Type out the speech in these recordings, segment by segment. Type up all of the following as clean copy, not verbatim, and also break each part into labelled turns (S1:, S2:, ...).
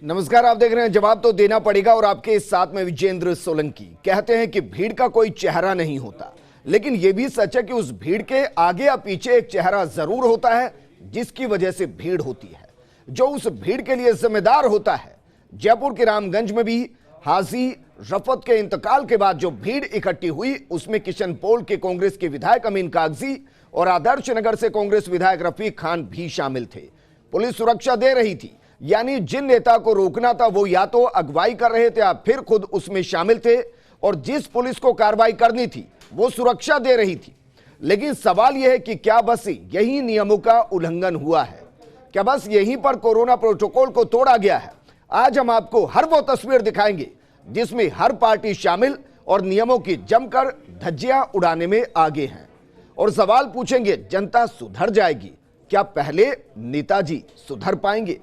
S1: नमस्कार, आप देख रहे हैं जवाब तो देना पड़ेगा और आपके साथ में विजेंद्र सोलंकी। कहते हैं कि भीड़ का कोई चेहरा नहीं होता, लेकिन यह भी सच है कि उस भीड़ के आगे या पीछे एक चेहरा जरूर होता है जिसकी वजह से भीड़ होती है, जो उस भीड़ के लिए जिम्मेदार होता है। जयपुर के रामगंज में भी हाजी रफत के इंतकाल के बाद जो भीड़ इकट्ठी हुई उसमें किशन पोल के कांग्रेस के विधायक अमीन कागजी और आदर्श नगर से कांग्रेस विधायक रफीक खान भी शामिल थे। पुलिस सुरक्षा दे रही थी, यानी जिन नेता को रोकना था वो या तो अगुवाई कर रहे थे या फिर खुद उसमें शामिल थे, और जिस पुलिस को कार्रवाई करनी थी वो सुरक्षा दे रही थी। लेकिन सवाल यह है कि क्या बस यही नियमों का उल्लंघन हुआ है? क्या बस यहीं पर कोरोना प्रोटोकॉल को तोड़ा गया है? आज हम आपको हर वो तस्वीर दिखाएंगे जिसमें हर पार्टी शामिल और नियमों की जमकर धज्जियां उड़ाने में आगे हैं, और सवाल पूछेंगे, जनता सुधर जाएगी? क्या पहले नेताजी सुधर पाएंगे?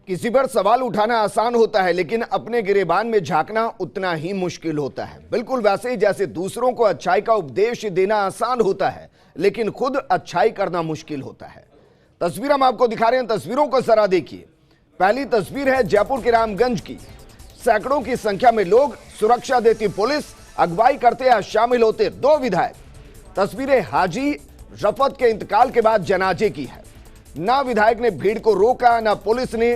S1: किसी पर सवाल उठाना आसान होता है, लेकिन अपने गिरेबान में झांकना उतना ही मुश्किल होता है। बिल्कुल वैसे ही जैसे दूसरों को अच्छाई का उपदेश देना आसान होता है, लेकिन खुद अच्छाई करना मुश्किल होता है। तस्वीर हम आपको दिखा रहे हैं, तस्वीरों को जरा देखिए। पहली तस्वीर है जयपुर के रामगंज की। सैकड़ों की संख्या में लोग, सुरक्षा देती पुलिस, अगुवाई करते या शामिल होते दो विधायक। तस्वीरें हाजी रफत के इंतकाल के बाद जनाजे की है। ना विधायक ने भीड़ को रोका, ना पुलिस ने।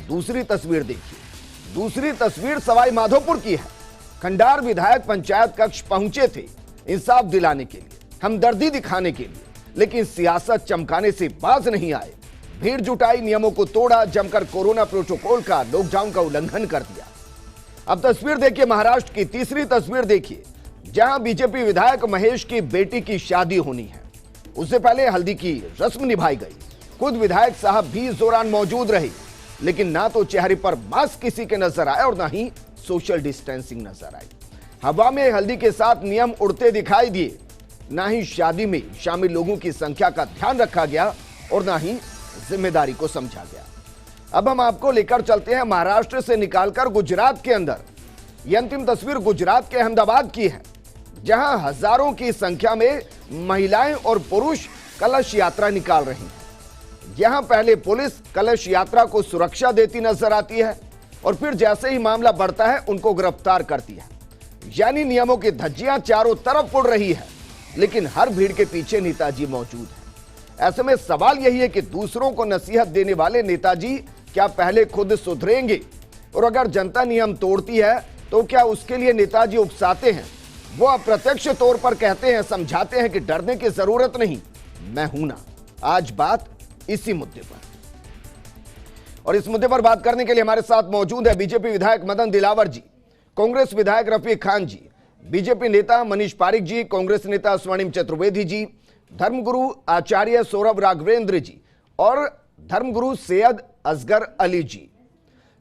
S1: दूसरी तस्वीर देखिए। दूसरी तस्वीर सवाई माधोपुर की है। खंडार विधायक पंचायत कक्ष पहुंचे थे इंसाफ दिलाने के लिए, हमदर्दी दिखाने के लिए, लेकिन सियासत चमकाने से बाज नहीं आए। भीड़ जुटाई, नियमों को तोड़ा, जमकर कोरोना प्रोटोकॉल का, लॉकडाउन का उल्लंघन कर दिया। अब तस्वीर देखिए, महाराष्ट्र की तीसरी तस्वीर देखिए, जहां बीजेपी विधायक महेश की बेटी की शादी होनी है। उससे पहले हल्दी की रस्म निभाई गई। खुद विधायक साहब भी इस दौरान मौजूद रहे, लेकिन ना तो चेहरे पर मास्क किसी के नजर आए और ना ही सोशल डिस्टेंसिंग नजर आई। हवा में हल्दी के साथ नियम उड़ते दिखाई दिए। ना ही शादी में शामिल लोगों की संख्या का ध्यान रखा गया और ना ही जिम्मेदारी को समझा गया। अब हम आपको लेकर चलते हैं महाराष्ट्र से निकालकर गुजरात के अंदर। यह अंतिम तस्वीर गुजरात के अहमदाबाद की है, जहां हजारों की संख्या में महिलाएं और पुरुष कलश यात्रा निकाल रही हैं। यहां पहले पुलिस कलश यात्रा को सुरक्षा देती नजर आती है और फिर जैसे ही मामला बढ़ता है उनको गिरफ्तार करती है। यानी नियमों की धज्जियां चारों तरफ उड़ रही है, लेकिन हर भीड़ के पीछे नेताजी मौजूद है। ऐसे में सवाल यही है कि दूसरों को नसीहत देने वाले नेताजी क्या पहले खुद सुधरेंगे? और अगर जनता नियम तोड़ती है तो क्या उसके लिए नेताजी उकसाते हैं? वो अप्रत्यक्ष तौर पर कहते हैं, समझाते हैं कि डरने की जरूरत नहीं, मैं हूं ना। आज बात इसी मुद्दे पर, और इस मुद्दे पर बात करने के लिए हमारे साथ मौजूद है बीजेपी विधायक मदन दिलावर जी, कांग्रेस विधायक रफीक खान जी, बीजेपी नेता मनीष पारिक जी, कांग्रेस नेता स्वर्णिम चतुर्वेदी जी, धर्मगुरु आचार्य सौरभ राघवेंद्र जी और धर्मगुरु सैयद असगर अली जी।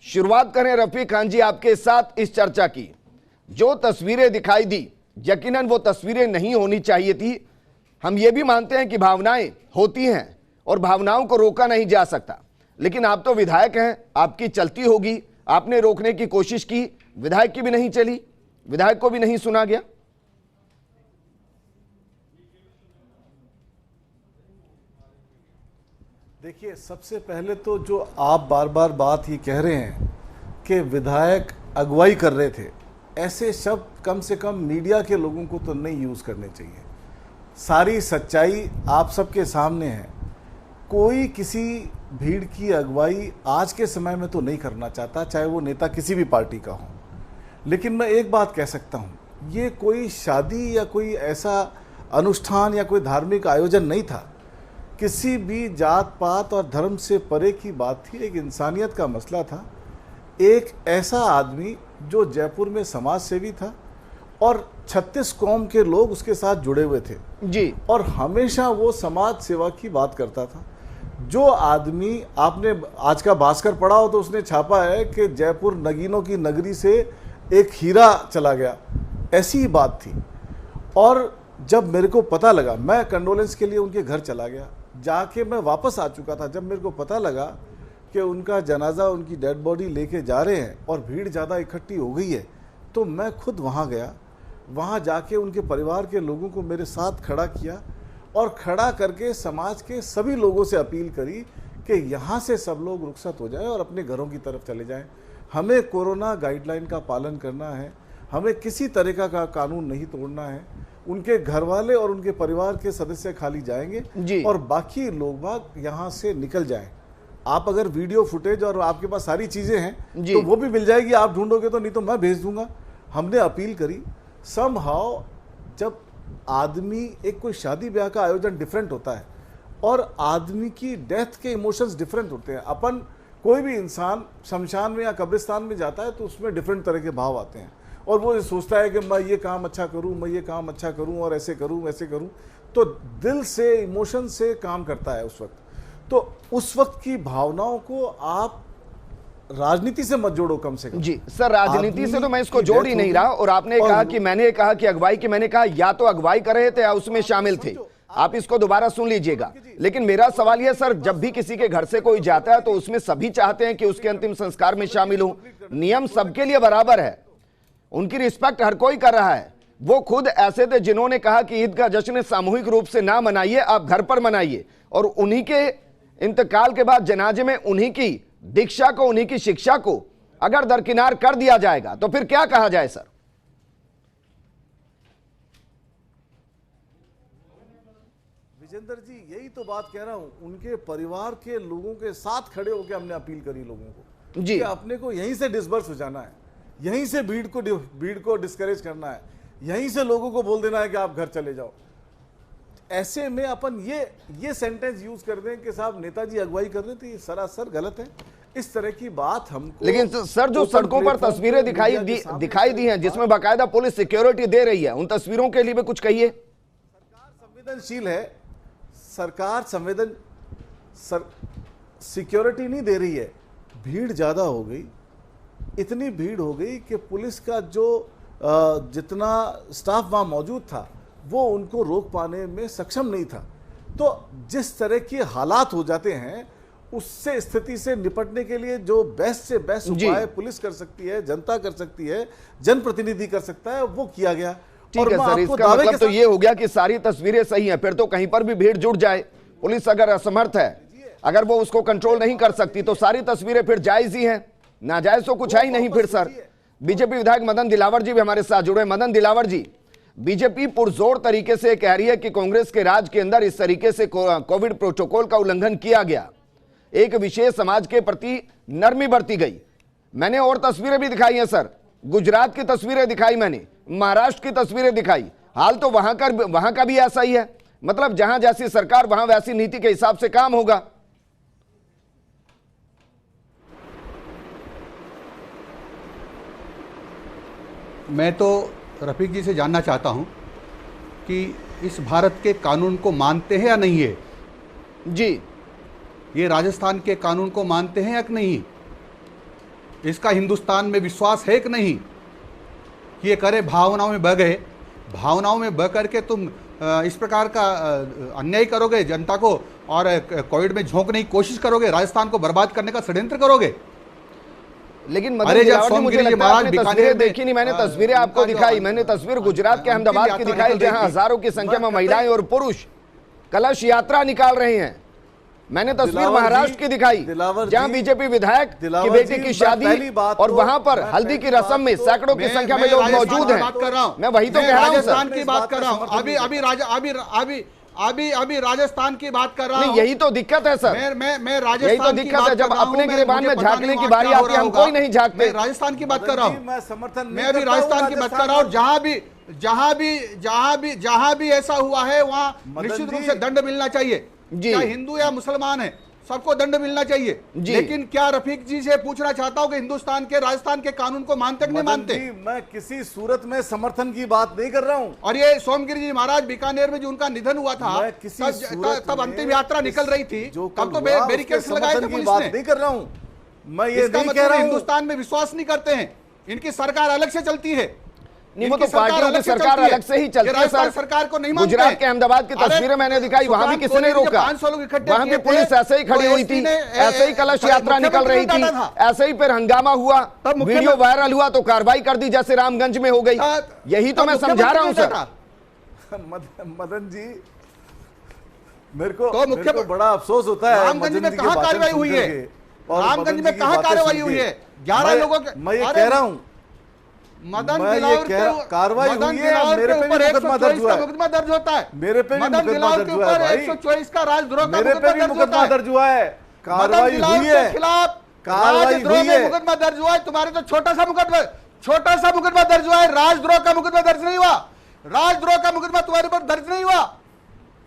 S1: शुरुआत करें रफीक खान जी आपके साथ इस चर्चा की। जो तस्वीरें दिखाई दी, यकीनन वो तस्वीरें नहीं होनी चाहिए थी। हम ये भी मानते हैं कि भावनाएं होती हैं और भावनाओं को रोका नहीं जा सकता, लेकिन आप तो विधायक हैं, आपकी चलती होगी। आपने रोकने की कोशिश की, विधायक की भी नहीं चली, विधायक को भी नहीं सुना गया।
S2: देखिए, सबसे पहले तो जो आप बार बार बात ही कह रहे हैं कि विधायक अगुवाई कर रहे थे, ऐसे शब्द कम से कम मीडिया के लोगों को तो नहीं यूज करने चाहिए। सारी सच्चाई आप सबके सामने है। कोई किसी भीड़ की अगुवाई आज के समय में तो नहीं करना चाहता, चाहे वो नेता किसी भी पार्टी का हो। लेकिन मैं एक बात कह सकता हूँ, ये कोई शादी या कोई ऐसा अनुष्ठान या कोई धार्मिक आयोजन नहीं था। किसी भी जात पात और धर्म से परे की बात थी, एक इंसानियत का मसला था। एक ऐसा आदमी जो जयपुर में समाज सेवी था और 36 कौम के लोग उसके साथ जुड़े हुए थे
S1: जी,
S2: और हमेशा वो समाज सेवा की बात करता था। जो आदमी, आपने आज का भास्कर पढ़ा हो तो उसने छापा है कि जयपुर नगीनों की नगरी से एक हीरा चला गया। ऐसी ही बात थी। और जब मेरे को पता लगा, मैं कंडोलेंस के लिए उनके घर चला गया, जाके मैं वापस आ चुका था। जब मेरे को पता लगा कि उनका जनाजा, उनकी डेड बॉडी लेके जा रहे हैं और भीड़ ज़्यादा इकट्ठी हो गई है, तो मैं खुद वहाँ गया। वहाँ जाके उनके परिवार के लोगों को मेरे साथ खड़ा किया और खड़ा करके समाज के सभी लोगों से अपील करी कि यहाँ से सब लोग रुखसत हो जाएं और अपने घरों की तरफ चले जाएं। हमें कोरोना गाइडलाइन का पालन करना है, हमें किसी तरीका का कानून नहीं तोड़ना है। उनके घर वाले और उनके परिवार के सदस्य खाली जाएंगे और बाकी लोग बाग यहाँ से निकल जाएं। आप अगर वीडियो फुटेज और आपके पास सारी चीज़ें हैं तो वो भी मिल जाएगी, आप ढूंढोगे तो, नहीं तो मैं भेज दूंगा। हमने अपील करी। समहाउ जब आदमी, एक कोई शादी ब्याह का आयोजन डिफरेंट होता है और आदमी की डेथ के इमोशंस डिफरेंट होते हैं। अपन, कोई भी इंसान शमशान में या कब्रिस्तान में जाता है तो उसमें डिफरेंट तरह के भाव आते हैं और वो सोचता है कि मैं ये काम अच्छा करूं, मैं ये काम अच्छा करूं और ऐसे करूं वैसे करूं। तो दिल से, इमोशन से काम करता है उस वक्त। तो उस वक्त की भावनाओं को आप राजनीति से मत जोड़ो कम से कम।
S1: जी सर, राजनीति से तो मैं इसको जोड़ ही नहीं रहा। और आपने कहा कि मैंने कहा कि अगुवाई की, मैंने कहा या तो अगुवाई कर रहे थे या उसमें शामिल थे। आप इसको दोबारा सुन लीजिएगा। लेकिन मेरा सवाल यह सर, जब भी किसी के घर से कोई जाता है तो उसमें सभी चाहते हैं कि उसके अंतिम संस्कार में शामिल हो। नियम सबके लिए बराबर है, उनकी रिस्पेक्ट हर कोई कर रहा है। वो खुद ऐसे थे जिन्होंने कहा कि ईद का जश्न सामूहिक रूप से ना मनाइए, आप घर पर मनाइए। और उन्हीं के इंतकाल के बाद जनाजे में उन्हीं की दीक्षा को, उन्हीं की शिक्षा को अगर दरकिनार कर दिया जाएगा तो फिर क्या कहा जाए सर?
S2: विजेंद्र जी, यही तो बात कह रहा हूं। उनके परिवार के लोगों के साथ खड़े होकर हमने अपील करी लोगों को कि अपने को यहीं से डिस्बर्स हो जाना है, यहीं से भीड़ को डिस्करेज करना है, यहीं से लोगों को बोल देना है कि आप घर चले जाओ। ऐसे में अपन ये सेंटेंस यूज कर दें कि साहब नेताजी अगुवाई कर रहे थे, ये सरासर गलत है। इस तरह की बात हमको,
S1: लेकिन सर जो सड़कों पर तस्वीरें दिखाई दी हैं जिसमें बाकायदा पुलिस सिक्योरिटी दे रही है, उन तस्वीरों के लिए भी कुछ कहिए।
S2: सरकार संवेदनशील है, सरकार सिक्योरिटी नहीं दे रही है। भीड़ ज्यादा हो गई, इतनी भीड़ हो गई कि पुलिस का जो जितना स्टाफ वहां मौजूद था वो उनको रोक पाने में सक्षम नहीं था। तो जिस तरह के हालात हो जाते हैं, उससे स्थिति से निपटने के लिए जो बेस्ट से बेस्ट उपाय पुलिस कर सकती है, जनता कर सकती है, जनप्रतिनिधि कर सकता है, वो किया गया।
S1: ठीक है सर, इसका मतलब तो ये हो गया कि सारी तस्वीरें सही हैं, फिर तो कहीं पर भी भीड़ जुट जाए, पुलिस अगर असमर्थ है, अगर वो उसको कंट्रोल नहीं कर सकती तो सारी तस्वीरें फिर जायज ही हैं, नाजायज तो कुछ है ही नहीं फिर सर। बीजेपी विधायक मदन दिलावर जी भी हमारे साथ जुड़े। मदन दिलावर जी, बीजेपी पुरजोर तरीके से कह रही है कि कांग्रेस के राज के अंदर इस तरीके से कोविड प्रोटोकॉल का उल्लंघन किया गया, एक विशेष समाज के प्रति नरमी बरती गई। मैंने और तस्वीरें भी दिखाई हैं सर, गुजरात की तस्वीरें दिखाई मैंने, महाराष्ट्र की तस्वीरें दिखाई। हाल तो वहां का भी ऐसा ही है, मतलब जहां जैसी सरकार वहां वैसी नीति के हिसाब से काम होगा।
S3: मैं तो रफीक जी से जानना चाहता हूं कि इस भारत के कानून को मानते हैं या नहीं है
S1: जी?
S3: ये राजस्थान के कानून को मानते हैं या नहीं? इसका हिंदुस्तान में विश्वास है कि नहीं? ये करे भावनाओं में बह गए, भावनाओं में बह करके तुम इस प्रकार का अन्याय करोगे जनता को और कोविड में झोंकने की कोशिश करोगे, राजस्थान को बर्बाद करने का षड्यंत्र करोगे।
S1: लेकिन मदन दिलावर जी, मुझे लगता है आपने तस्वीरें देखी नहीं, मैंने तस्वीरें आपको दिखाई। मैंने तस्वीर गुजरात के अहमदाबाद की दिखाई, जहां हजारों की संख्या में महिलाएं और पुरुष कलश यात्रा निकाल रहे हैं। मैंने तस्वीर महाराष्ट्र की दिखाई, जहां बीजेपी विधायक की बेटी की शादी और वहां पर हल्दी की रस्म में सैकड़ों की संख्या में लोग मौजूद हैं। मैं वही तो कह रहा हूं,
S3: राजस्थान की बात कर रहा हूं, अभी राजस्थान की बात कर रहा हूं।
S1: यही तो दिक्कत है सर,
S3: मैं राजस्थान,
S1: यही तो दिक्कत है। जब अपने गिरेबान में झांकने की बारी आती है, हम कोई नहीं झांकते।
S3: राजस्थान की बात कर रहा हूं,
S2: मैं
S3: अभी राजस्थान की बात कर रहा हूं। जहां भी ऐसा हुआ है वहां निश्चित रूप से दंड मिलना चाहिए, चाहे हिंदू या मुसलमान है, सबको दंड मिलना चाहिए। लेकिन क्या रफीक जी से पूछना चाहता हूं कि हिंदुस्तान के, राजस्थान के कानून को मानते कि नहीं मानते?
S2: मैं किसी सूरत में समर्थन की बात नहीं कर रहा हूं।
S3: और ये सोमगिरी जी महाराज बीकानेर में जो उनका निधन हुआ था, तब अंतिम यात्रा निकल रही थी, तब तो बैरिकेड्स लगाए थे पुलिस ने।
S2: नहीं कर रहा हूं मैं, ये
S3: इसका मतलब हिंदुस्तान में विश्वास नहीं करते हैं, इनकी सरकार अलग से चलती है।
S1: नहीं, वो
S3: इनकी
S1: तो पार्टियों की सरकार
S3: चलती है।
S1: अलग से ही चलती
S3: ये
S1: है
S3: राजस्थान
S1: सर।
S3: सरकार को नहीं मानते।
S1: गुजरात के अहमदाबाद की
S3: अरे,
S1: तस्वीरें मैंने दिखाई, वहां भी
S3: सुकाम
S1: किसी ने
S3: कोहली के
S1: रोका,
S3: 500 लोग इकट्ठे
S1: वहां भी
S3: किए
S1: पुलिस
S3: थे,
S1: ऐसे ही खड़ी
S3: तो
S1: हुई
S3: एसपी
S1: थी,
S3: ने
S1: ऐसे ही कलश यात्रा निकल रही थी,
S3: मुख्यमंत्री ने डांटा
S1: ऐसे ही फिर हंगामा हुआ,
S3: तब मुख्यमंत्री-
S1: वीडियो वायरल हुआ तो कार्रवाई कर दी जैसे रामगंज में हो गई। यही तो मैं समझा रहा हूं सर।
S2: मदन जी, मेरे को
S3: तो
S2: मेरे को बड़ा अफसोस होता है
S3: रामगंज
S2: मदन
S3: में
S2: जी की
S3: कहां
S2: बातें
S3: कार्रवाई
S2: सुन
S3: हुई है?
S2: करके और
S3: रामगंज
S2: मदन
S3: में
S2: जी की
S3: कहां
S2: बातें
S3: कार्रवाई
S2: सुन
S3: हुई
S2: के।
S3: है? 11 लोगों के,
S2: मैं ये
S3: अरे,
S2: कह रहा हूं,
S3: मदन
S2: मैं ये
S3: दिलावर
S2: कह रहा-
S3: के
S2: कार्रवाई
S3: मदन
S2: हुई है,
S3: दिलावर
S2: मेरे
S3: के
S2: पे भी
S3: ऊपर
S2: मुकदमा दर्ज
S3: 124
S2: हुआ
S3: का
S2: है।
S3: मुकदमा दर्ज होता है।
S2: मेरे पे भी
S3: मदन
S2: मुकदमा
S3: दिलावर
S2: दर्ज
S3: के
S2: हुआ है
S3: ऊपर
S2: भाई।
S3: 124 का राजद्रोह का
S2: मेरे पे
S3: मुकदमा
S2: भी
S3: दर्ज
S2: मुकदमा
S3: होता है।
S2: दर्ज हुआ है,
S3: मदन
S2: कार्रवाई
S3: दिलावर
S2: हुई
S3: के
S2: है,
S3: खिलाफ
S2: कार्रवाई
S3: राजद्रोह
S2: हुई
S3: में
S2: है।
S3: मुकदमा दर्ज हुआ है। तुम्हारे तो छोटा सा मुकदमा दर्ज हुआ है, राजद्रोह का मुकदमा दर्ज नहीं हुआ। राजद्रोह का मुकदमा तुम्हारे ऊपर दर्ज नहीं हुआ,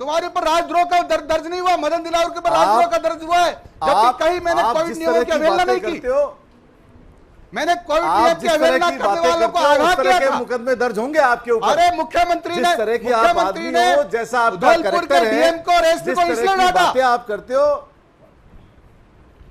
S3: तुम्हारे ऊपर राजद्रोह का दर्ज नहीं हुआ। मदन दिलावर के ऊपर राजद्रोह का दर्ज हुआ है, जबकि कहीं मैंने कोविड नियमों की अवहेलना नहीं की। मैंने कोविड नियम की अवहेलना करने वालों को आगाह किया था।
S2: मुकदमे दर्ज होंगे आपके ऊपर।
S3: अरे मुख्यमंत्री
S2: जिस
S3: ने,
S2: तरह की आप आदमी हो, जैसा आपका
S3: उधलपुर
S2: कैरेक्टर
S3: के
S2: है,
S3: डीएम को और एसपी
S2: जिस
S3: को
S2: तरह
S3: इसलिए
S2: की
S3: डांटा।
S2: बातें आप करते हो,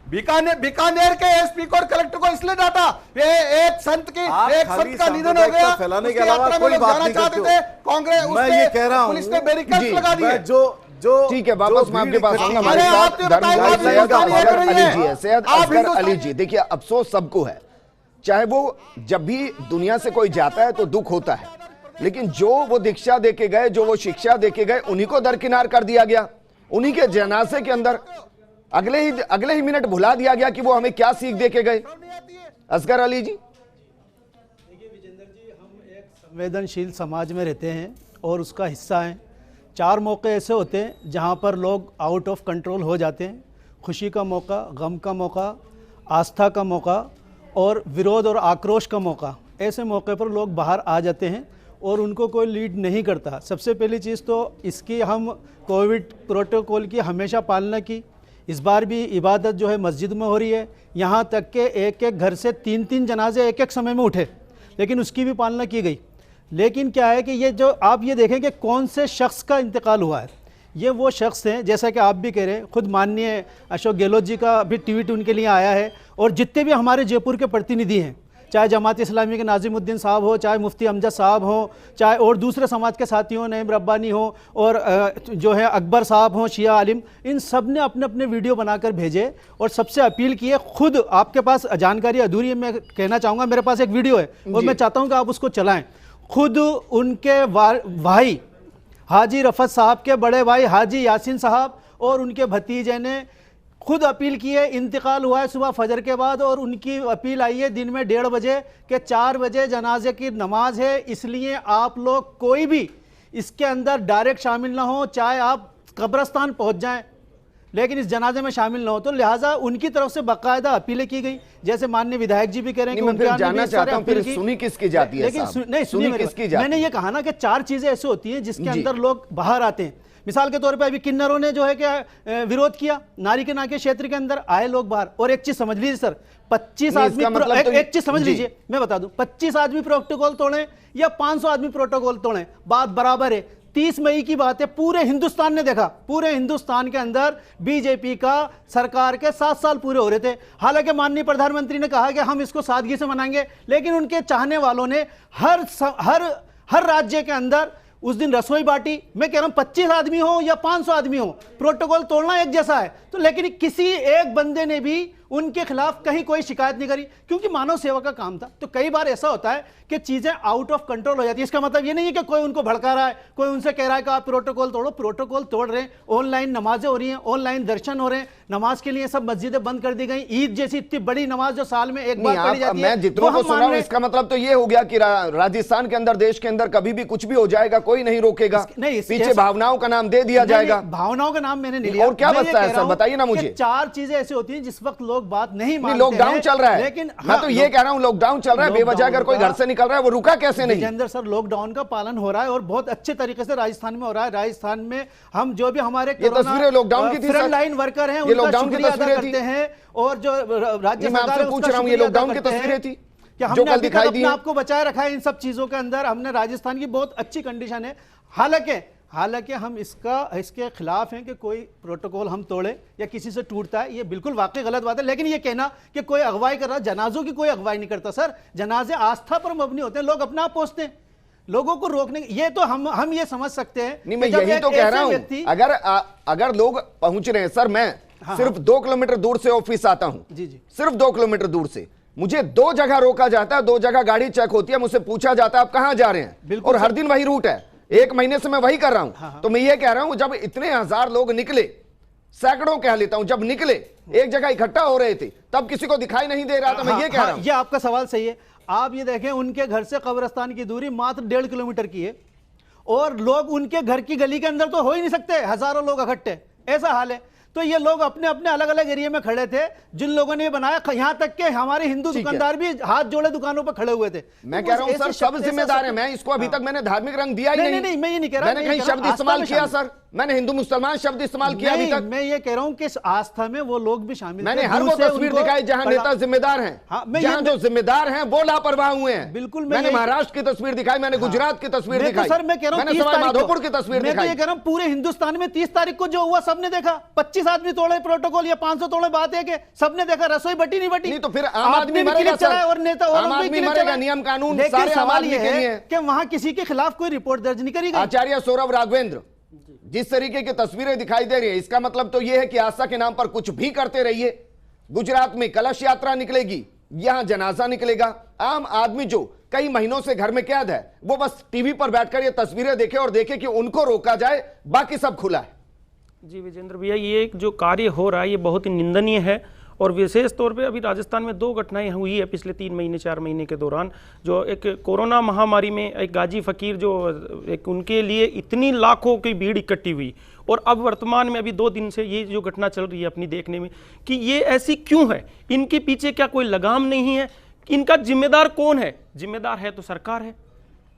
S3: बीकानेर के एसपी को और कलेक्टर को इसलिए डांटा, ये एक संत
S2: खाली
S3: का निधन हो गया,
S2: फैलाने के
S3: उसकी
S2: अलावा
S3: यात्रा में
S2: कोई
S3: लोग
S2: बात
S3: जाना
S2: नहीं
S3: चाहते
S2: करते
S3: थे,
S2: हो।
S3: कांग्रेस
S2: मैं ये कह रहा हूं,
S3: पुलिस ने बैरिकेड्स लगा दिए।
S2: जो
S1: ठीक है, वापस मैं आपके पास आऊंगा। हमारे
S3: अरे,
S1: साथ
S3: आपने बताया
S1: धर्मलाल
S3: आप
S1: सैयद
S3: हिंदुस्तानी
S1: असगर
S3: है,
S1: अली जी है, सैयद
S3: आप
S1: असगर
S3: हिंदुस्तानी-
S1: अली जी। देखिए, अफसोस सबको है, चाहे वो जब भी दुनिया से कोई जाता है तो दुख होता है, लेकिन जो वो दीक्षा देके गए, जो वो शिक्षा देके गए, उन्हीं को दरकिनार कर दिया गया। उन्हीं के जनाजे के अंदर अगले ही मिनट भुला दिया गया कि वो हमें क्या सीख दे के गए। असगर अली जी,
S4: देखिए विजेंद्र जी, हम एक संवेदनशील समाज में रहते हैं और उसका हिस्सा हैं। 4 मौके ऐसे होते हैं जहां पर लोग आउट ऑफ कंट्रोल हो जाते हैं। खुशी का मौका, गम का मौका, आस्था का मौका और विरोध और आक्रोश का मौका। ऐसे मौके पर लोग बाहर आ जाते हैं और उनको कोई लीड नहीं करता। सबसे पहली चीज़ तो इसकी हम कोविड प्रोटोकॉल की हमेशा पालना की। इस बार भी इबादत जो है मस्जिद में हो रही है, यहाँ तक के एक घर से 3-3 जनाजे एक समय में उठे, लेकिन उसकी भी पालना की गई। लेकिन क्या है कि ये जो आप ये देखें कि कौन से शख्स का इंतकाल हुआ है, ये वो शख्स हैं, जैसा कि आप भी कह रहे हैं, खुद माननीय अशोक गहलोत जी का भी ट्वीट उनके लिए आया है, और जितने भी हमारे जयपुर के प्रतिनिधि हैं, चाहे जमात इस्लामी के नाजिमुद्दीन साहब हो, चाहे मुफ्ती अमजद साहब हो, चाहे और दूसरे समाज के साथियों नईम रब्बानी हो, और जो है अकबर साहब हों, शिया आलिम, इन सब ने अपने अपने वीडियो बनाकर भेजे और सबसे अपील की है। खुद आपके पास जानकारी अधूरी है, मैं कहना चाहूँगा, मेरे पास एक वीडियो है और मैं चाहता हूँ कि आप उसको चलाएँ। खुद उनके भाई हाजी रफत साहब के बड़े भाई हाजी यासीन साहब और उनके भतीजे ने खुद अपील की है। इंतकाल हुआ है सुबह फजर के बाद और उनकी अपील आई है दिन में 1:30 बजे कि 4 बजे जनाजे की नमाज है, इसलिए आप लोग कोई भी इसके अंदर डायरेक्ट शामिल ना हो, चाहे आप कब्रस्तान पहुंच जाएं, लेकिन इस जनाजे में शामिल ना हो। तो लिहाजा उनकी तरफ से बाकायदा अपीलें की गई, जैसे माननीय विधायक जी भी कह रहे हैं कि
S1: मैं
S4: उनके
S1: फिर
S4: यहाँ
S1: जानना
S4: भी सारे
S1: चाहता हूं, फिर
S4: अपील की।
S1: सुनी किसकी जाती है
S4: लेकिन
S1: साहब?
S4: नहीं,
S1: सुनी किसकी जाती
S4: मैंने
S1: है?
S4: ये कहा ना कि 4 चीजें ऐसी होती हैं जिसके
S1: जी।
S4: अंदर लोग बाहर आते हैं। मिसाल के तौर पे अभी किन्नरों ने जो है क्या विरोध किया, नारी के नाके क्षेत्र के अंदर आए लोग बाहर। और एक चीज समझ लीजिए सर, 25
S1: नहीं,
S4: आदमी
S1: इसका मतलब तो
S4: एक चीज समझ
S1: जी।
S4: लीजिए, मैं बता दूं, 25 आदमी प्रोटोकॉल तोड़े या 500 आदमी प्रोटोकॉल तोड़े, बात बराबर है। 30 मई की बात है, पूरे हिंदुस्तान ने देखा, पूरे हिंदुस्तान के अंदर बीजेपी का सरकार के 7 साल पूरे हो रहे थे। हालांकि माननीय प्रधानमंत्री ने कहा कि हम इसको सादगी से मनाएंगे, लेकिन उनके चाहने वालों ने हर राज्य के अंदर उस दिन रसोई बाटी। मैं कह रहा हूं 25 आदमी हो या 500 आदमी हो, प्रोटोकॉल तोड़ना एक जैसा है। तो लेकिन किसी एक बंदे ने भी उनके खिलाफ कहीं कोई शिकायत नहीं करी, क्योंकि मानव सेवा का काम था। तो कई बार ऐसा होता है कि चीजें आउट ऑफ कंट्रोल हो जाती है। इसका मतलब ये नहीं है कि कोई उनको भड़का रहा है, कोई उनसे कह रहा है कि आप प्रोटोकॉल तोड़ो। प्रोटोकॉल तोड़ रहे हैं, ऑनलाइन नमाजें हो रही हैं, ऑनलाइन दर्शन हो रहे हैं, नमाज के लिए सब मस्जिदें बंद कर दी गई। ईद जैसी इतनी बड़ी नमाज जो साल में एक बार पढ़ी जाती है,
S1: मैं जितनों को सुना हूं, इसका मतलब तो ये हो गया कि राजस्थान के अंदर, देश के अंदर कभी भी कुछ भी हो जाएगा, कोई नहीं रोकेगा, पीछे भावनाओं का नाम दे दिया जाएगा।
S4: भावनाओं का नाम मैंने नहीं लिया।
S1: और क्या बचता है सर, बताइए ना मुझे।
S4: 4 चीजें ऐसी होती हैं जिस वक्त लोग बात नहीं मानते।
S1: लॉकडाउन चल रहा है,
S4: लेकिन
S1: मैं तो ये कह रहा हूं लॉकडाउन चल रहा है, बेवजह अगर कोई घर से निकल रहा है वो रुका कैसे नहीं?
S4: विजेंद्र सर, लॉकडाउन का पालन हो रहा है और बहुत अच्छे तरीके से राजस्थान में हो रहा है। राजस्थान में हम जो भी हमारे
S1: तस्वीरें लॉकडाउन की थी,
S4: फ्रंट लाइन वर्कर हैं,
S1: ये लॉकडाउन की तस्वीरें
S4: करते हैं। और जो राज्य
S1: मैं आपसे पूछ रहा हूं, ये लॉकडाउन की तस्वीरें थी
S4: कि हमने अभी तक अपने आप को बचाए रखा है इन सब चीजों के अंदर। हमने राजस्थान की बहुत अच्छी कंडीशन है। हालांकि हम इसके खिलाफ हैं कि कोई प्रोटोकॉल हम तोड़े या किसी से टूटता है, ये बिल्कुल वाकई गलत बात है। लेकिन ये कहना कि कोई अगवाई कर रहा है, जनाजों की कोई अगवाई नहीं करता सर। जनाजे आस्था पर मबनी होते हैं, लोग अपना आप पहुंचते हैं। लोगों को रोकने ये तो हम ये समझ सकते हैं
S1: नहीं,
S4: कि
S1: मैं
S4: जब
S1: यही
S4: एक
S1: तो कह
S4: ऐसे
S1: रहा हूं,
S4: व्यक्ति-
S1: अगर लोग पहुंच रहे हैं सर, मैं सिर्फ 2 किलोमीटर दूर से ऑफिस आता हूं,
S4: जी जी
S1: सिर्फ 2 किलोमीटर दूर से मुझे 2 जगह रोका जाता है, 2 जगह गाड़ी चेक होती है, मुझसे पूछा जाता है आप कहां जा रहे हैं,
S4: बिल्कुल
S1: और हर
S4: सर।
S1: दिन वही रूट है, 1 महीने से मैं वही कर रहा हूं। तो मैं ये कह रहा हूं, जब इतने हजार लोग निकले, सैकड़ों कह लेता हूं, जब निकले एक जगह इकट्ठा हो रहे थे, तब किसी को दिखाई नहीं दे रहा था। मैं ये कह रहा हूं,
S4: ये आपका सवाल सही है। आप ये देखें, उनके घर से कब्रिस्तान की दूरी मात्र 1.5 किलोमीटर की है, और लोग उनके घर की गली के अंदर तो हो ही नहीं सकते, हजारों लोग इकट्ठे, ऐसा हाल है। तो ये लोग अपने अपने अलग अलग एरिया में खड़े थे, जिन लोगों ने ये बनाया, यहां तक के हमारे हिंदू
S1: ठीक है।
S4: दुकानदार भी हाथ जोड़े दुकानों पर खड़े हुए थे।
S1: मैं
S4: तो
S1: कह रहा हूं
S4: ऐसे
S1: सर,
S4: शब्द-
S1: सब
S4: ऐसा
S1: जिम्मेदार है।
S4: शब्द-
S1: मैं इसको अभी
S4: हाँ।
S1: तक मैंने धार्मिक रंग दिया ही
S4: नहीं,
S1: नहीं।
S4: नहीं, मैं ये नहीं कह रहा,
S1: मैंने
S4: मैं
S1: कहीं
S4: ये कह रहा
S1: शब्द
S4: हूं,
S1: इस्तेमाल
S4: आस्था
S1: किया
S4: में
S1: सर? मैंने हिंदू मुसलमान शब्द इस्तेमाल किया अभी
S4: नहीं,
S1: तक?
S4: मैं ये कह रहा हूं कि इस आस्था में वो लोग भी शामिल
S1: मैंने
S4: थे,
S1: हर
S4: दूर
S1: वो
S4: से
S1: तस्वीर
S4: उनको
S1: दिखाई जहां
S4: पढ़ा-
S1: नेता जिम्मेदार हैं,
S4: हाँ, मैं
S1: जहां
S4: ये-
S1: जो जिम्मेदार हैं वो लापरवाह हुए हैं।
S4: बिल्कुल, मैं
S1: मैंने
S4: यही-
S1: महाराष्ट्र की तस्वीर दिखाई, मैंने गुजरात की तस्वीर
S4: मैं तो
S1: दिखाई,
S4: सर मैं कह रहा हूं
S1: मैंने
S4: 30
S1: सवाई
S4: तारीख को-
S1: माधोपुर की तस्वीर
S4: मैं तो
S1: दिखाई।
S4: ये कह रहा हूं पूरे हिंदुस्तान में 30 तारीख को जो हुआ सबने देखा। 25 आदमी तोड़े प्रोटोकॉल या 500 तोड़े, बात है कि सबने देखा, रसोई बटी नहीं बटी।
S1: नहीं तो फिर आम आदमी
S4: भी
S1: मरेगा
S4: क्लिप
S1: सर।
S4: चलाए और नेता और
S1: आम
S4: लोग भी
S1: आदमी
S4: क्लिप
S1: मरेगा,
S4: चलाए।
S1: नियम कानून
S4: लेकिन
S1: सारे आम
S4: सवाल
S1: आदमी
S4: ये
S1: के लिए
S4: है
S1: है।
S4: कि वहां किसी के खिलाफ कोई रिपोर्ट दर्ज नहीं करी गई।
S1: आचार्य सौरभ राघवेंद्र, जिस तरीके की तस्वीरें दिखाई दे रही है, इसका मतलब तो यह है कि आस्था के नाम पर कुछ भी करते रहिए। गुजरात में कलश यात्रा निकलेगी, यहां जनाजा निकलेगा। आम आदमी जो कई महीनों से घर में कैद है, वो बस टीवी पर बैठकर ये तस्वीरें देखे और देखे कि उनको रोका जाए, बाकी सब खुला है।
S5: जी विजेंद्र भैया, ये जो कार्य हो रहा है ये बहुत ही निंदनीय है, और विशेष तौर पे अभी राजस्थान में 2 घटनाएं हुई है पिछले 3 महीने 4 महीने के दौरान। जो एक कोरोना महामारी में एक गाजी फकीर जो एक उनके लिए इतनी लाखों की भीड़ इकट्ठी हुई, और अब वर्तमान में अभी 2 दिन से ये जो घटना चल रही है अपनी देखने में कि ये ऐसी क्यों है, इनके पीछे क्या कोई लगाम नहीं है? इनका जिम्मेदार कौन है? जिम्मेदार है तो सरकार है,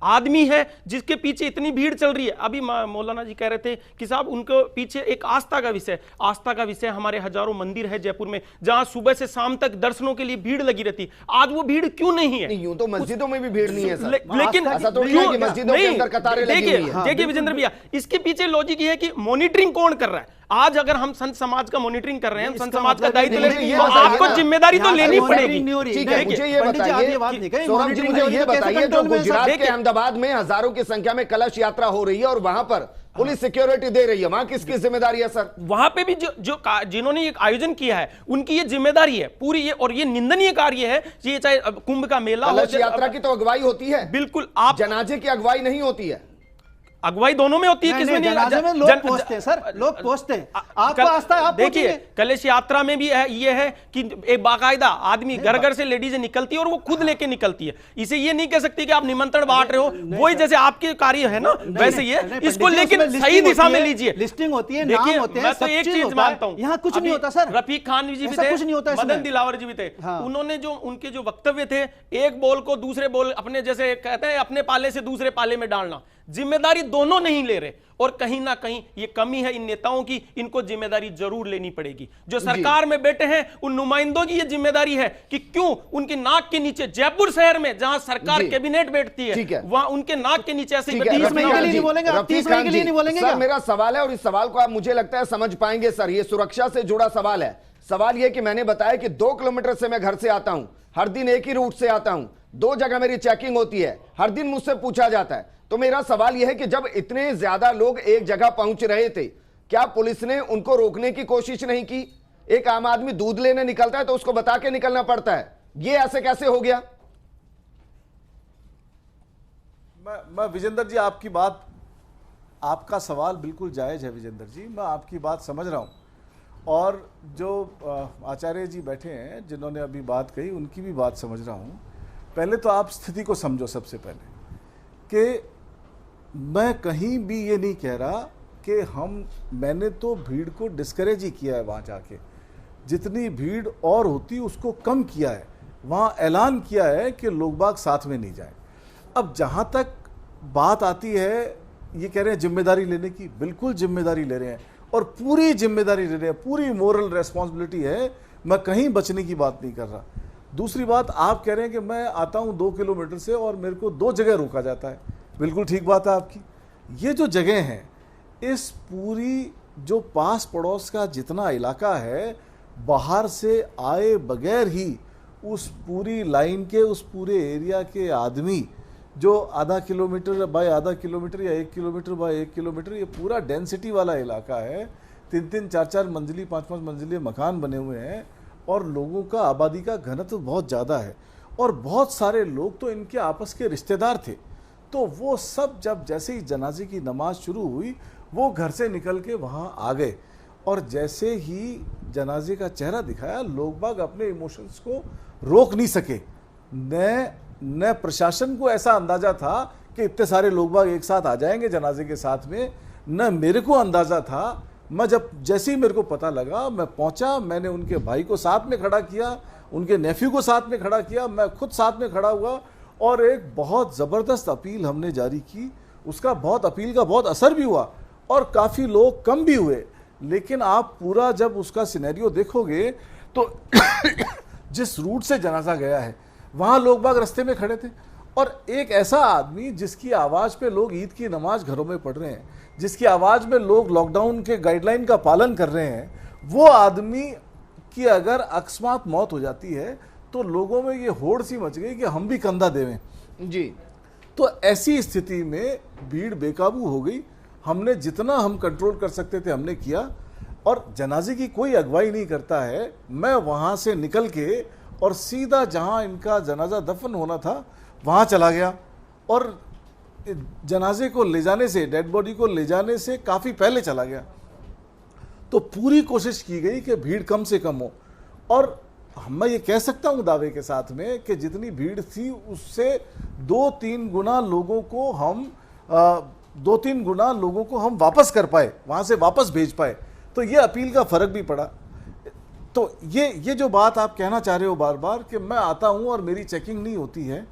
S5: आदमी है जिसके पीछे इतनी भीड़ चल रही है। अभी मौलाना जी कह रहे थे कि साहब उनको पीछे एक आस्था का विषय, आस्था का विषय हमारे हजारों मंदिर है जयपुर में, जहां सुबह से शाम तक दर्शनों के लिए भीड़ लगी रहती। आज वो भीड़ क्यों नहीं है?
S1: नहीं, यूं तो मस्जिदों में भी भीड़ नहीं है सर।
S5: लेकिन
S1: ऐसा थोड़ी है कि मस्जिदों के अंदर कतारें लगी हुई है।
S5: देखिए विजेंद्र भैया, इसके पीछे लॉजिक ये है कि मॉनिटरिंग कौन कर रहा है। आज अगर हम संत समाज का मॉनिटरिंग कर रहे हैं, संत समाज का दायित्व ले रहे हैं, तो आपको जिम्मेदारी तो लेनी पड़ेगी।
S1: ठीक है, मुझे ये बताइए, सौरभ जी मुझे ये बताइए, जो गुजरात के अहमदाबाद में हजारों की संख्या में कलश यात्रा हो रही है और वहां पर पुलिस सिक्योरिटी दे रही है, वहां किसकी जिम्मेदारी है सर?
S5: वहां पे भी जिन्होंने ये आयोजन किया है उनकी ये जिम्मेदारी है पूरी, ये और ये निंदनीय कार्य है। ये चाहे कुंभ का मेला हो,
S1: कलश यात्रा की तो अगुवाई होती है,
S5: बिल्कुल, आप
S1: जनाजे की अगुवाई नहीं होती है।
S5: अगुवाई दोनों में होती है, किसमें नहीं?
S4: जनाजे में लोग पहुंचते हैं सर, लोग पहुंचते हैं। आपको आस्था है, आप
S5: देखिए
S4: पहुंचेंगे।
S5: कलश यात्रा में भी ये है कि एक बाकायदा आदमी घर घर से लेडीज निकलती है और वो खुद लेके निकलती है। इसे ये नहीं कह सकती कि आप निमंत्रण बांट रहे हो, वही जैसे आपके कार्य है ना वैसे ही है। इसको लेकिन सही दिशा में लीजिए,
S4: लिस्टिंग होती है,
S5: देखिए
S4: नाम होते हैं,
S5: मैं तो
S4: सब
S5: एक
S4: चीज
S5: चीज
S4: होता है।
S5: मानता हूं,
S4: यहाँ कुछ नहीं
S5: अभी
S4: होता सर।
S5: रफीक खान जी भी
S4: ऐसा
S5: थे,
S4: कुछ नहीं होता इसमें।
S5: मदन दिलावर जी भी थे,
S4: हाँ।
S5: उन्होंने जो उनके जो वक्तव्य थे, एक बॉल को दूसरे बॉल अपने जैसे कहते हैं अपने पाले से दूसरे पाले में डालना, जिम्मेदारी दोनों नहीं ले रहे, और कहीं ना कहीं ये कमी है इन नेताओं की। इनको जिम्मेदारी जरूर लेनी पड़ेगी। जो सरकार में बैठे हैं उन नुमाइंदों की ये जिम्मेदारी है कि क्यों उनकी नाक के नीचे जयपुर शहर में जहां सरकार कैबिनेट बैठती है, वहां उनके नाक के नीचे ऐसे
S4: 30 मई के लिए नहीं बोलेंगे, आप 30 मई के लिए नहीं बोलेंगे
S1: सर
S4: क्या?
S1: मेरा सवाल है और इस सवाल को आप मुझे लगता है समझ पाएंगे सर, ये सुरक्षा से जुड़ा सवाल है। सवाल ये कि मैंने बताया कि 2 किलोमीटर से मैं घर से आता हूं, हर दिन एक ही रूट से आता हूं, 2 जगह मेरी चेकिंग होती है, हर दिन मुझसे पूछा जाता है। तो मेरा सवाल यह है कि जब इतने ज्यादा लोग एक जगह पहुंच रहे थे, क्या पुलिस ने उनको रोकने की कोशिश नहीं की? एक आम आदमी दूध लेने निकलता है तो उसको बता के निकलना पड़ता है, ये ऐसे कैसे हो गया?
S2: मैं विजेंद्र जी, आपकी बात, आपका सवाल बिल्कुल जायज़ है विजेंद्र जी, मैं आपकी बात समझ रहा हूँ। और जो आचार्य जी बैठे हैं जिन्होंने अभी बात कही, उनकी भी बात समझ रहा हूँ। पहले तो आप स्थिति को समझो सबसे पहले, कि मैं कहीं भी ये नहीं कह रहा कि मैंने तो भीड़ को डिस्करेज ही किया है। वहाँ जाके जितनी भीड़ और होती उसको कम किया है, वहाँ ऐलान किया है कि लोग बाग साथ में नहीं जाएं। अब जहाँ तक बात आती है, ये कह रहे हैं जिम्मेदारी लेने की, बिल्कुल जिम्मेदारी ले रहे हैं और पूरी जिम्मेदारी ले रहे हैं, पूरी मोरल रेस्पॉन्सिबिलिटी है। मैं कहीं बचने की बात नहीं कर रहा। दूसरी बात, आप कह रहे हैं कि मैं आता हूँ 2 किलोमीटर से और मेरे को 2 जगह रोका जाता है, बिल्कुल ठीक बात है आपकी। ये जो जगह हैं, इस पूरी जो पास पड़ोस का जितना इलाका है, बाहर से आए बगैर ही उस पूरी लाइन के, उस पूरे एरिया के आदमी जो आधा किलोमीटर बाय आधा किलोमीटर या 1 किलोमीटर बाय 1 किलोमीटर, ये पूरा डेंसिटी वाला इलाका है। 3-3, 4-4 मंजिली, 5-5 मंजिले मकान बने हुए हैं और लोगों का, आबादी का घनत्व बहुत ज़्यादा है और बहुत सारे लोग तो इनके आपस के रिश्तेदार थे। तो वो सब जब जैसे ही जनाजे की नमाज शुरू हुई, वो घर से निकल के वहाँ आ गए और जैसे ही जनाजे का चेहरा दिखाया, लोग बाग अपने इमोशंस को रोक नहीं सके। न प्रशासन को ऐसा अंदाजा था कि इतने सारे लोग बाग एक साथ आ जाएंगे जनाजे के साथ में, न मेरे को अंदाजा था। मैं जैसे ही मेरे को पता लगा, मैं पहुंचा, मैंने उनके भाई को साथ में खड़ा किया, उनके नेफ्यू को साथ में खड़ा किया, मैं खुद साथ में खड़ा हुआ और एक बहुत ज़बरदस्त अपील हमने जारी की। उसका अपील का बहुत असर भी हुआ और काफ़ी लोग कम भी हुए। लेकिन आप पूरा जब उसका सिनेरियो देखोगे तो जिस रूट से जनाजा गया है, वहाँ लोग बाग रास्ते में खड़े थे और एक ऐसा आदमी जिसकी आवाज़ पे लोग ईद की नमाज घरों में पढ़ रहे हैं, जिसकी आवाज़ में लोग लॉकडाउन के गाइडलाइन का पालन कर रहे हैं, वो आदमी की अगर अकस्मात मौत हो जाती है तो लोगों में ये होड़ सी मच गई कि हम भी कंधा देवें
S1: जी।
S2: तो ऐसी स्थिति में भीड़ बेकाबू हो गई। हमने जितना हम कंट्रोल कर सकते थे हमने किया और जनाजे की कोई अगुवाई नहीं करता है। मैं वहाँ से निकल के और सीधा जहाँ इनका जनाजा दफन होना था वहाँ चला गया और जनाजे को ले जाने से, डेड बॉडी को ले जाने से काफ़ी पहले चला गया। तो पूरी कोशिश की गई कि भीड़ कम से कम हो और मैं ये कह सकता हूँ दावे के साथ में कि जितनी भीड़ थी उससे 2-3 गुना लोगों को हम 2-3 गुना लोगों को हम वापस कर पाए, वहाँ से वापस भेज पाए। तो ये अपील का फ़र्क भी पड़ा। तो ये जो बात आप कहना चाह रहे हो बार बार कि मैं आता हूँ और मेरी चेकिंग नहीं होती है,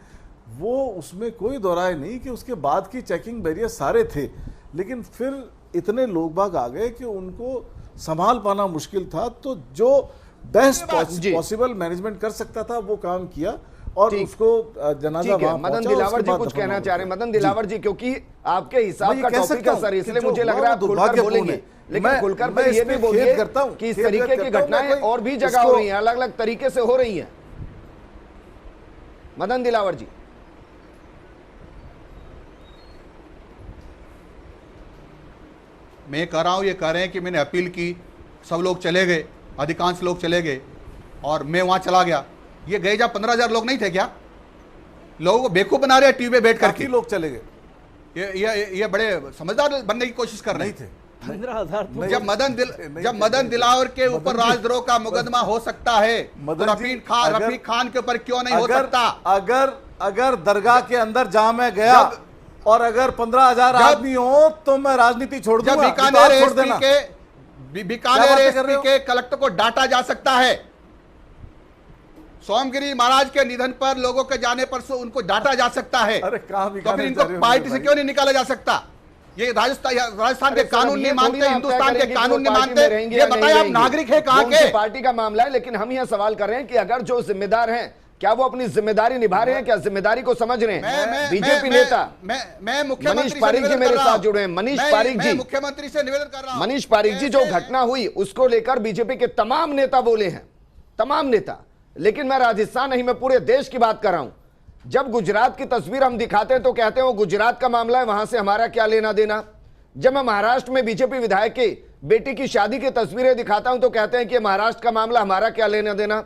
S2: वो उसमें कोई दो राय नहीं कि उसके बाद की चेकिंग बैरियर सारे थे, लेकिन फिर इतने लोग बाग आ गए कि उनको संभाल पाना मुश्किल था। तो जो बेस्ट पॉसिबल मैनेजमेंट कर सकता था वो काम किया और उसको जनाजा वहां
S1: मदन दिलावर जी कुछ कहना चाह रहे हैं। मदन दिलावर जी, क्योंकि आपके हिसाब का टॉपिक है सर, इसलिए मुझे लग रहा है आप खुलकर बोलेंगे, लेकिन खुलकर मैं ये भी बोलिए कि इस तरीके की घटनाएं और भी जगह हो रही हैं, अलग अलग तरीके से हो रही हैं। मदन दिलावर जी,
S3: मैं कह रहा हूं, ये कह रहे हैं कि मैंने अपील की, सब लोग चले गए, अधिकांश लोग चले गए और मैं वहां चला गया। ये गए जब 15,000 लोग नहीं थे क्या? लोगों को बेवकूफ बना रहे हैं टीवी पे बैठ करके।
S2: लोग चले गए,
S3: ये बड़े समझदार बनने की कोशिश कर रहे थे।
S4: 15,000
S3: जब मदन दिलावर के ऊपर राजद्रोह का मुकदमा हो सकता है तो रफीक खान के ऊपर क्यों नहीं हो सकता?
S2: अगर दरगाह के अंदर जहां मैं गया और अगर 15,000 आदमी हो तो मैं राजनीति छोड़ दूंगा।
S3: जब बीकानेर एसपी के कलेक्टर को डांटा जा सकता है, सोमगिरी महाराज के निधन पर लोगों के जाने पर उनको डांटा जा सकता है,
S2: अरे
S3: तो फिर इनको पार्टी से क्यों नहीं निकाला जा सकता? ये राजस्थान के कानून नहीं मानते, हिंदुस्तान के कानून नहीं मानते। ये बताइए आप नागरिक है कहां के?
S1: पार्टी का मामला है, लेकिन हम यह सवाल कर रहे हैं कि अगर जो जिम्मेदार हैं क्या वो अपनी जिम्मेदारी निभा रहे हैं, क्या जिम्मेदारी को समझ रहे हैं? बीजेपी नेता
S3: मैं मुख्यमंत्री
S1: मनीष पारिक जी मेरे साथ जुड़े हैं। मनीष पारिक जी,
S3: मुख्यमंत्री से निवेदन कर रहा हूं।
S1: मनीष पारिक जी, जो घटना हुई उसको लेकर बीजेपी के तमाम नेता बोले हैं, तमाम नेता, लेकिन मैं राजस्थान नहीं, मैं पूरे देश की बात कर रहा हूं। जब गुजरात की तस्वीर हम दिखाते हैं तो कहते हैं वो गुजरात का मामला है, वहां से हमारा क्या लेना देना। जब मैं महाराष्ट्र में बीजेपी विधायक की बेटी की शादी की तस्वीरें दिखाता हूं तो कहते हैं कि महाराष्ट्र का मामला, हमारा क्या लेना देना।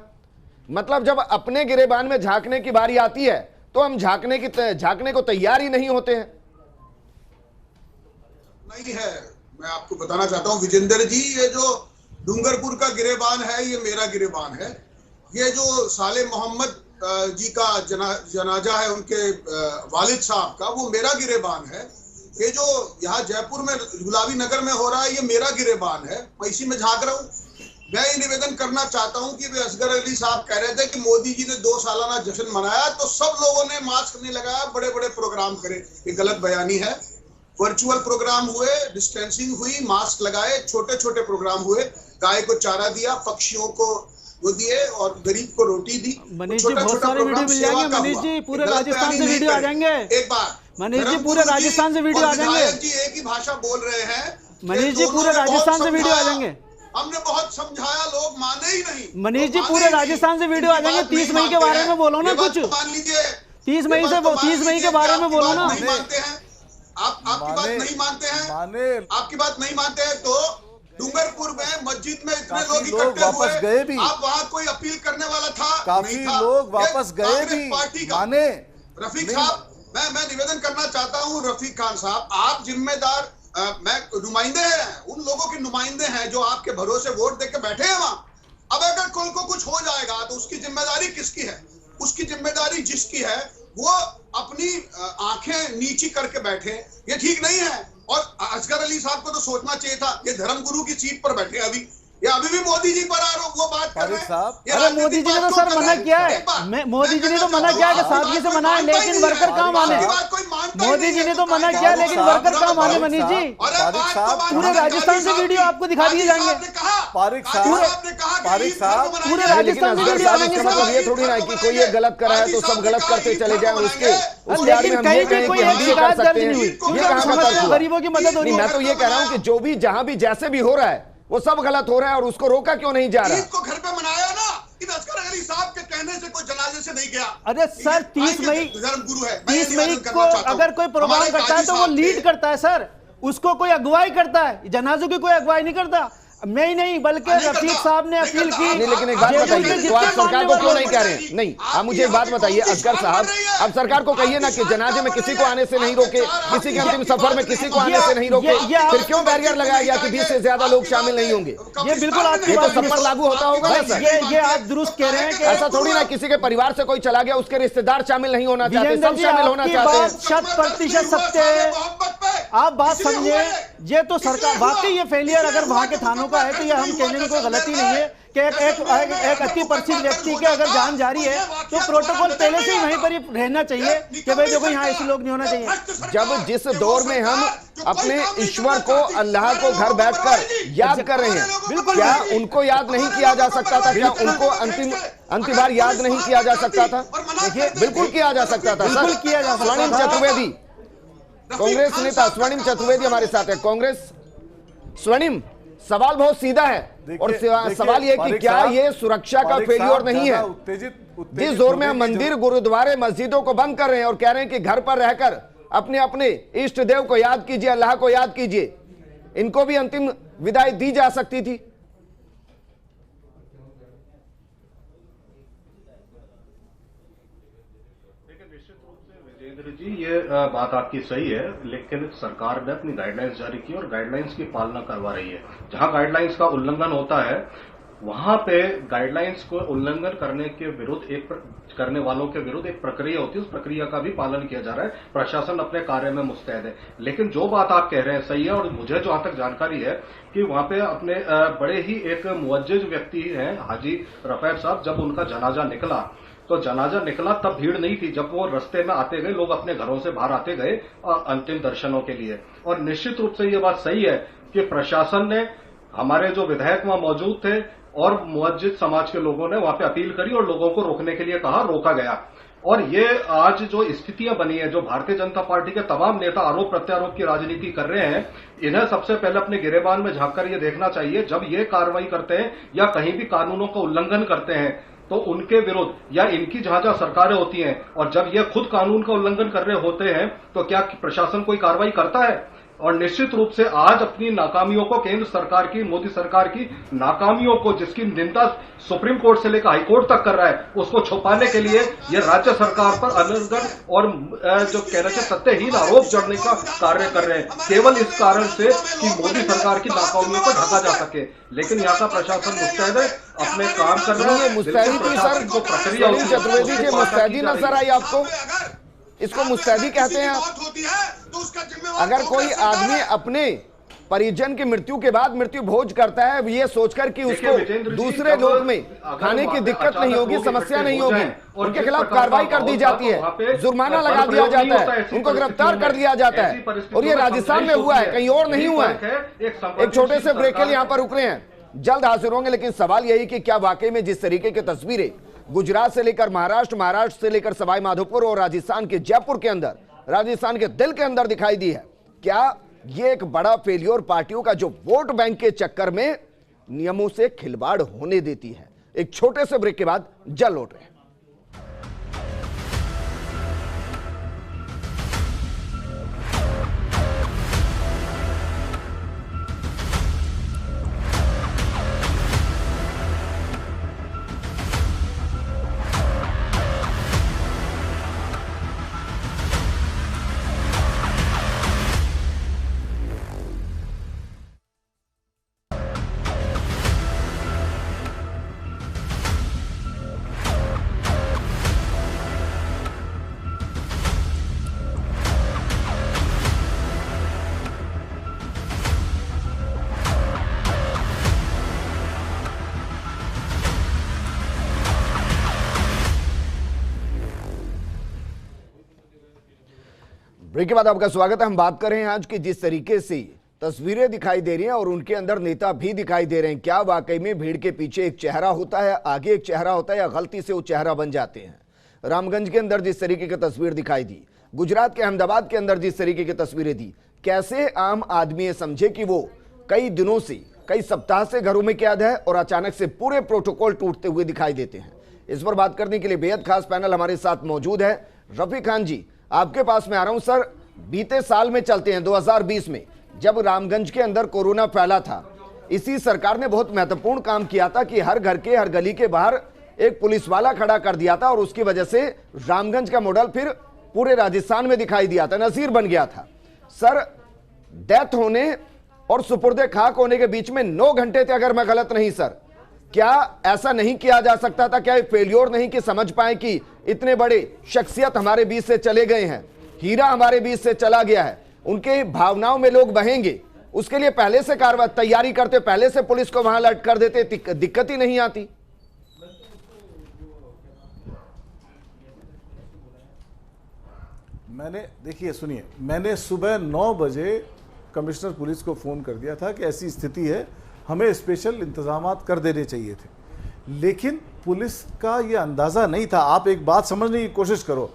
S1: मतलब जब अपने गिरेबान में झांकने की बारी आती है तो हम झांकने को तैयार ही नहीं होते हैं।
S6: नहीं है, मैं आपको बताना चाहता हूं विजेंद्र जी, ये जो डूंगरपुर का गिरेबान है ये मेरा गिरेबान है। ये जो साले मोहम्मद जी का जनाजा है उनके वालिद साहब का, वो मेरा गिरेबान है। ये जो यहाँ जयपुर में गुलाबी नगर में हो रहा है ये मेरा गिरेबान है, मैं इसी में झांक रहा हूँ। मैं ये निवेदन करना चाहता हूं कि वे असगर अली साहब कह रहे थे कि मोदी जी ने 2 सालाना जश्न मनाया तो सब लोगों ने मास्क नहीं लगाया, बड़े बड़े प्रोग्राम करे। ये गलत बयानी है। वर्चुअल प्रोग्राम हुए, डिस्टेंसिंग हुई, मास्क लगाए, छोटे छोटे प्रोग्राम हुए, गाय को चारा दिया, पक्षियों को वो दिए और गरीब को रोटी दी।
S4: मनीष जी बहुत सारे वीडियो मिल जाएंगे। मनीष जी पूरे राजस्थान से वीडियो आ जाएंगे।
S6: एक बार
S4: मनीष जी पूरे राजस्थान से वीडियो आ जाएंगे।
S6: जी एक ही भाषा बोल रहे हैं।
S4: मनीष जी पूरे राजस्थान से वीडियो आ जाएंगे।
S6: हमने बहुत समझाया, लोग माने ही नहीं।
S4: मनीष जी पूरे राजस्थान से वीडियो आ जाएंगे। 30 मई के बारे में बोलो ना कुछ।
S6: मान लीजिए
S4: 30 मई से 30 मई के बारे में बोलो ना।
S6: नहीं मानते हैं आप, आपकी बात नहीं मानते हैं, आपकी बात नहीं मानते हैं तो डूंगरपुर में मस्जिद में इतने लोग इकट्ठे
S2: वापस
S6: हुए,
S2: गए भी।
S6: आप वहां कोई अपील करने वाला था?
S2: काफी
S6: नहीं था।
S2: लोग वापस
S6: ये
S2: गए
S6: कांग्रेस
S2: भी
S6: पार्टी का
S2: माने।
S6: रफीक साहब, मैं निवेदन करना चाहता हूं रफीक खान साहब, आप जिम्मेदार, मैं नुमाइंदे हैं, उन लोगों के नुमाइंदे हैं जो आपके भरोसे वोट देके बैठे हैं वहां। अब अगर कल को कुछ हो जाएगा तो उसकी जिम्मेदारी किसकी है? उसकी जिम्मेदारी जिसकी है वो अपनी आंखें नीची करके बैठे, ये ठीक नहीं है। और असगर अली साहब को तो सोचना चाहिए था, ये धर्मगुरु की सीट पर बैठे अभी, ये अभी भी मोदी जी पर आरोप वो बात कर रहे हैं।
S4: अरे मोदी जी ने तो सर मना किया है, मोदी जी ने तो मना किया है कि सादगी से मना है, लेकिन वर्कर कहाँ माने? मोदी जी ने तो मना किया लेकिन वर्कर कहाँ माने? मनीष जी, पूरे राजस्थान से वीडियो आपको दिखा दिए जाएंगे। पूरे राजस्थान से वीडियो आएंगे सर।
S1: ये थोड़ी ना कि कोई ये गलत करा है तो सब गलत करते चले जाएं, उसके
S4: लेकिन कहीं भी कोई एक शिकायत दर्ज नहीं हुई, क्योंकि गरीबों की मदद हो रही है।
S1: मैं तो ये कह रहा हूं कि जो भी जहां भी जैसे भी हो रहा है वो सब गलत हो रहा है, और उसको रोका क्यों नहीं जा रहा?
S6: ईद को घर पे मनाया ना, इन असगर अली साहब के कहने से कोई जनाजे से नहीं गया।
S4: अरे सर 30 मई
S6: धर्मगुरु है,
S4: 30 मई को अगर कोई प्रोग्राम करता है तो वो लीड करता है सर, उसको कोई अगुवाई करता है, जनाजों की कोई अगुवाई नहीं करता। मैं ही नहीं बल्कि रफीक साहब ने अपील की।
S1: नहीं, लेकिन एक बात बताइए, तो आप सरकार को क्यों नहीं कह रहे हैं? नहीं, आप मुझे एक बात बताइए असगर साहब, अब सरकार को कहिए ना कि जनाजे में किसी को आने से नहीं रोके, किसी के अंतिम सफर में किसी को आने से नहीं रोके, फिर क्यों बैरियर लगाया गया कि 20 से ज्यादा लोग शामिल नहीं होंगे?
S4: ये बिल्कुल आपकी
S1: ये तो सब पर लागू होता होगा ना सर?
S4: ये आप दुरुस्त कह रहे हैं कि
S1: ऐसा थोड़ी ना किसी के परिवार से कोई चला गया उसके रिश्तेदार शामिल नहीं होना चाहते, सब शामिल होना चाहते हैं।
S4: 100% सत्य है, आप बात समझे। ये तो सरकार वाकई ये फेलियर अगर वहां के थानों का है तो ये हम कहने में कोई गलती नहीं है कि एक अति परिचित व्यक्ति के अगर जान जारी है तो प्रोटोकॉल पहले से ही वहीं पर ही रहना चाहिए कि भाई देखो यहाँ ऐसे लोग नहीं होना चाहिए।
S1: जब जिस दौर में हम अपने ईश्वर को, अल्लाह को घर बैठकर याद कर रहे हैं,
S4: बिल्कुल,
S1: क्या उनको याद नहीं किया जा सकता था? क्या उनको अंतिम बार याद नहीं किया जा सकता था? देखिए बिल्कुल किया जा सकता था
S4: बिल्कुल किया जा सकता था।
S1: स्वर्णिम चतुर्वेदी, कांग्रेस नेता स्वर्णिम चतुर्वेदी हमारे साथ है। कांग्रेस स्वर्णिम, सवाल बहुत सीधा है और सवाल यह कि क्या ये सुरक्षा का फेलियर नहीं है? जिस जोर में हम मंदिर, गुरुद्वारे, मस्जिदों को बंद कर रहे हैं और कह रहे हैं कि घर पर रहकर अपने अपने इष्ट देव को याद कीजिए, अल्लाह को याद कीजिए, इनको भी अंतिम विदाई दी जा सकती थी।
S7: विजेंद्र जी, ये बात आपकी सही है, लेकिन सरकार ने अपनी गाइडलाइंस जारी की और गाइडलाइंस की पालना करवा रही है। जहां गाइडलाइंस का उल्लंघन होता है वहां पे गाइडलाइंस को उल्लंघन करने के विरुद्ध करने वालों के विरुद्ध एक प्रक्रिया होती है, उस प्रक्रिया का भी पालन किया जा रहा है। प्रशासन अपने कार्य में मुस्तैद है। लेकिन जो बात आप कह रहे हैं सही है, और मुझे जहां तक जानकारी है कि वहां पे अपने बड़े ही एक मुअज्जिज व्यक्ति हैं हाजी रफैक साहब, जब उनका जनाजा निकला तो जनाजा निकला तब भीड़ नहीं थी, जब वो रास्ते में आते गए, लोग अपने घरों से बाहर आते गए अंतिम दर्शनों के लिए। और निश्चित रूप से ये बात सही है कि प्रशासन ने, हमारे जो विधायक वहां मौजूद थे और मुअज्जिद समाज के लोगों ने वहां पे अपील करी और लोगों को रोकने के लिए कहा, रोका गया। और ये आज जो स्थितियां बनी है, जो भारतीय जनता पार्टी के तमाम नेता आरोप प्रत्यारोप की राजनीति कर रहे हैं, इन्हें सबसे पहले अपने गिरेबान में झांककर ये देखना चाहिए, जब ये कार्रवाई करते हैं या कहीं भी कानूनों का उल्लंघन करते हैं तो उनके विरुद्ध या इनकी जहां जहां सरकारें होती हैं और जब ये खुद कानून का उल्लंघन कर रहे होते हैं तो क्या प्रशासन कोई कार्रवाई करता है? और निश्चित रूप से आज अपनी नाकामियों को, केंद्र सरकार की, मोदी सरकार की नाकामियों को, जिसकी निंदा सुप्रीम कोर्ट से लेकर हाईकोर्ट तक कर रहा है, उसको छुपाने के लिए ये राज्य सरकार पर अनर्गल और जो कहना चाहिए सत्यहीन आरोप जड़ने का कार्य कर रहे हैं, केवल इस कारण से कि मोदी सरकार की नाकामियों को ढका जा सके। लेकिन यहाँ का प्रशासन मुस्तैद है, अपने काम कर रहा है।
S1: मुस्तैदी की सर प्रक्रिया चतुर्वेदी की मुस्तैदी नजर आई आपको? इसको मुस्तैदी कहते हैं आप? अगर कोई आदमी अपने परिजन की मृत्यु के बाद मृत्यु भोज करता है ये सोचकर कि उसको दूसरे लोक में खाने की दिक्कत नहीं होगी, समस्या नहीं होगी, उनके खिलाफ कार्रवाई कर दी जाती है, जुर्माना लगा दिया जाता है, उनको गिरफ्तार कर लिया जाता है। और ये राजस्थान में हुआ है, कहीं और नहीं हुआ है। एक छोटे से ब्रेक के लिए यहां पर रुक रहे हैं, जल्द हाजिर होंगे। लेकिन सवाल यही कि क्या वाकई में जिस तरीके की तस्वीरें गुजरात से लेकर महाराष्ट्र, महाराष्ट्र से लेकर सवाई माधोपुर और राजस्थान के जयपुर के अंदर, राजस्थान के दिल के अंदर दिखाई दी है, क्या ये एक बड़ा फेलियर पार्टियों का जो वोट बैंक के चक्कर में नियमों से खिलवाड़ होने देती है? एक छोटे से ब्रेक के बाद जल्द लौट रहे हैं। ब्रेक के बाद आपका स्वागत है। हम बात कर रहे हैं आज की जिस तरीके से तस्वीरें दिखाई दे रही हैं और उनके अंदर नेता भी दिखाई दे रहे हैं, क्या वाकई में भीड़ के पीछे एक चेहरा होता है, आगे एक चेहरा होता है, या गलती से वो चेहरा बन जाते हैं। रामगंज के अंदर जिस तरीके की तस्वीर दिखाई दी, गुजरात के अहमदाबाद के अंदर जिस तरीके की तस्वीरें दी, कैसे आम आदमी ये समझे कि वो कई दिनों से, कई सप्ताह से घरों में कैद है और अचानक से पूरे प्रोटोकॉल टूटते हुए दिखाई देते हैं। इस पर बात करने के लिए बेहद खास पैनल हमारे साथ मौजूद है। रफी खान जी, आपके पास में आ रहा हूं सर। बीते साल में चलते हैं 2020 में, जब रामगंज के अंदर कोरोना फैला था, इसी सरकार ने बहुत महत्वपूर्ण काम किया था कि हर घर के, हर गली के बाहर एक पुलिस वाला खड़ा कर दिया था और उसकी वजह से रामगंज का मॉडल फिर पूरे राजस्थान में दिखाई दिया था, नजीर बन गया था। सर, डेथ होने और सुपुर्दे खाक होने के बीच में 9 घंटे थे, अगर मैं गलत नहीं सर। क्या ऐसा नहीं किया जा सकता था? क्या ये फेल्योर नहीं कि समझ पाए कि इतने बड़े शख्सियत हमारे बीच से चले गए हैं, हीरा हमारे बीच से चला गया है, उनके भावनाओं में लोग बहेंगे, उसके लिए पहले से कार्रवाई तैयारी करते, पहले से पुलिस को वहां अलर्ट कर देते, दिक्कत ही नहीं आती।
S2: देखिए सुनिए, मैंने सुबह 9 बजे कमिश्नर पुलिस को फ़ोन कर दिया था कि ऐसी स्थिति है, हमें स्पेशल इंतजामात कर देने चाहिए थे। लेकिन पुलिस का ये अंदाज़ा नहीं था। आप एक बात समझने की कोशिश करो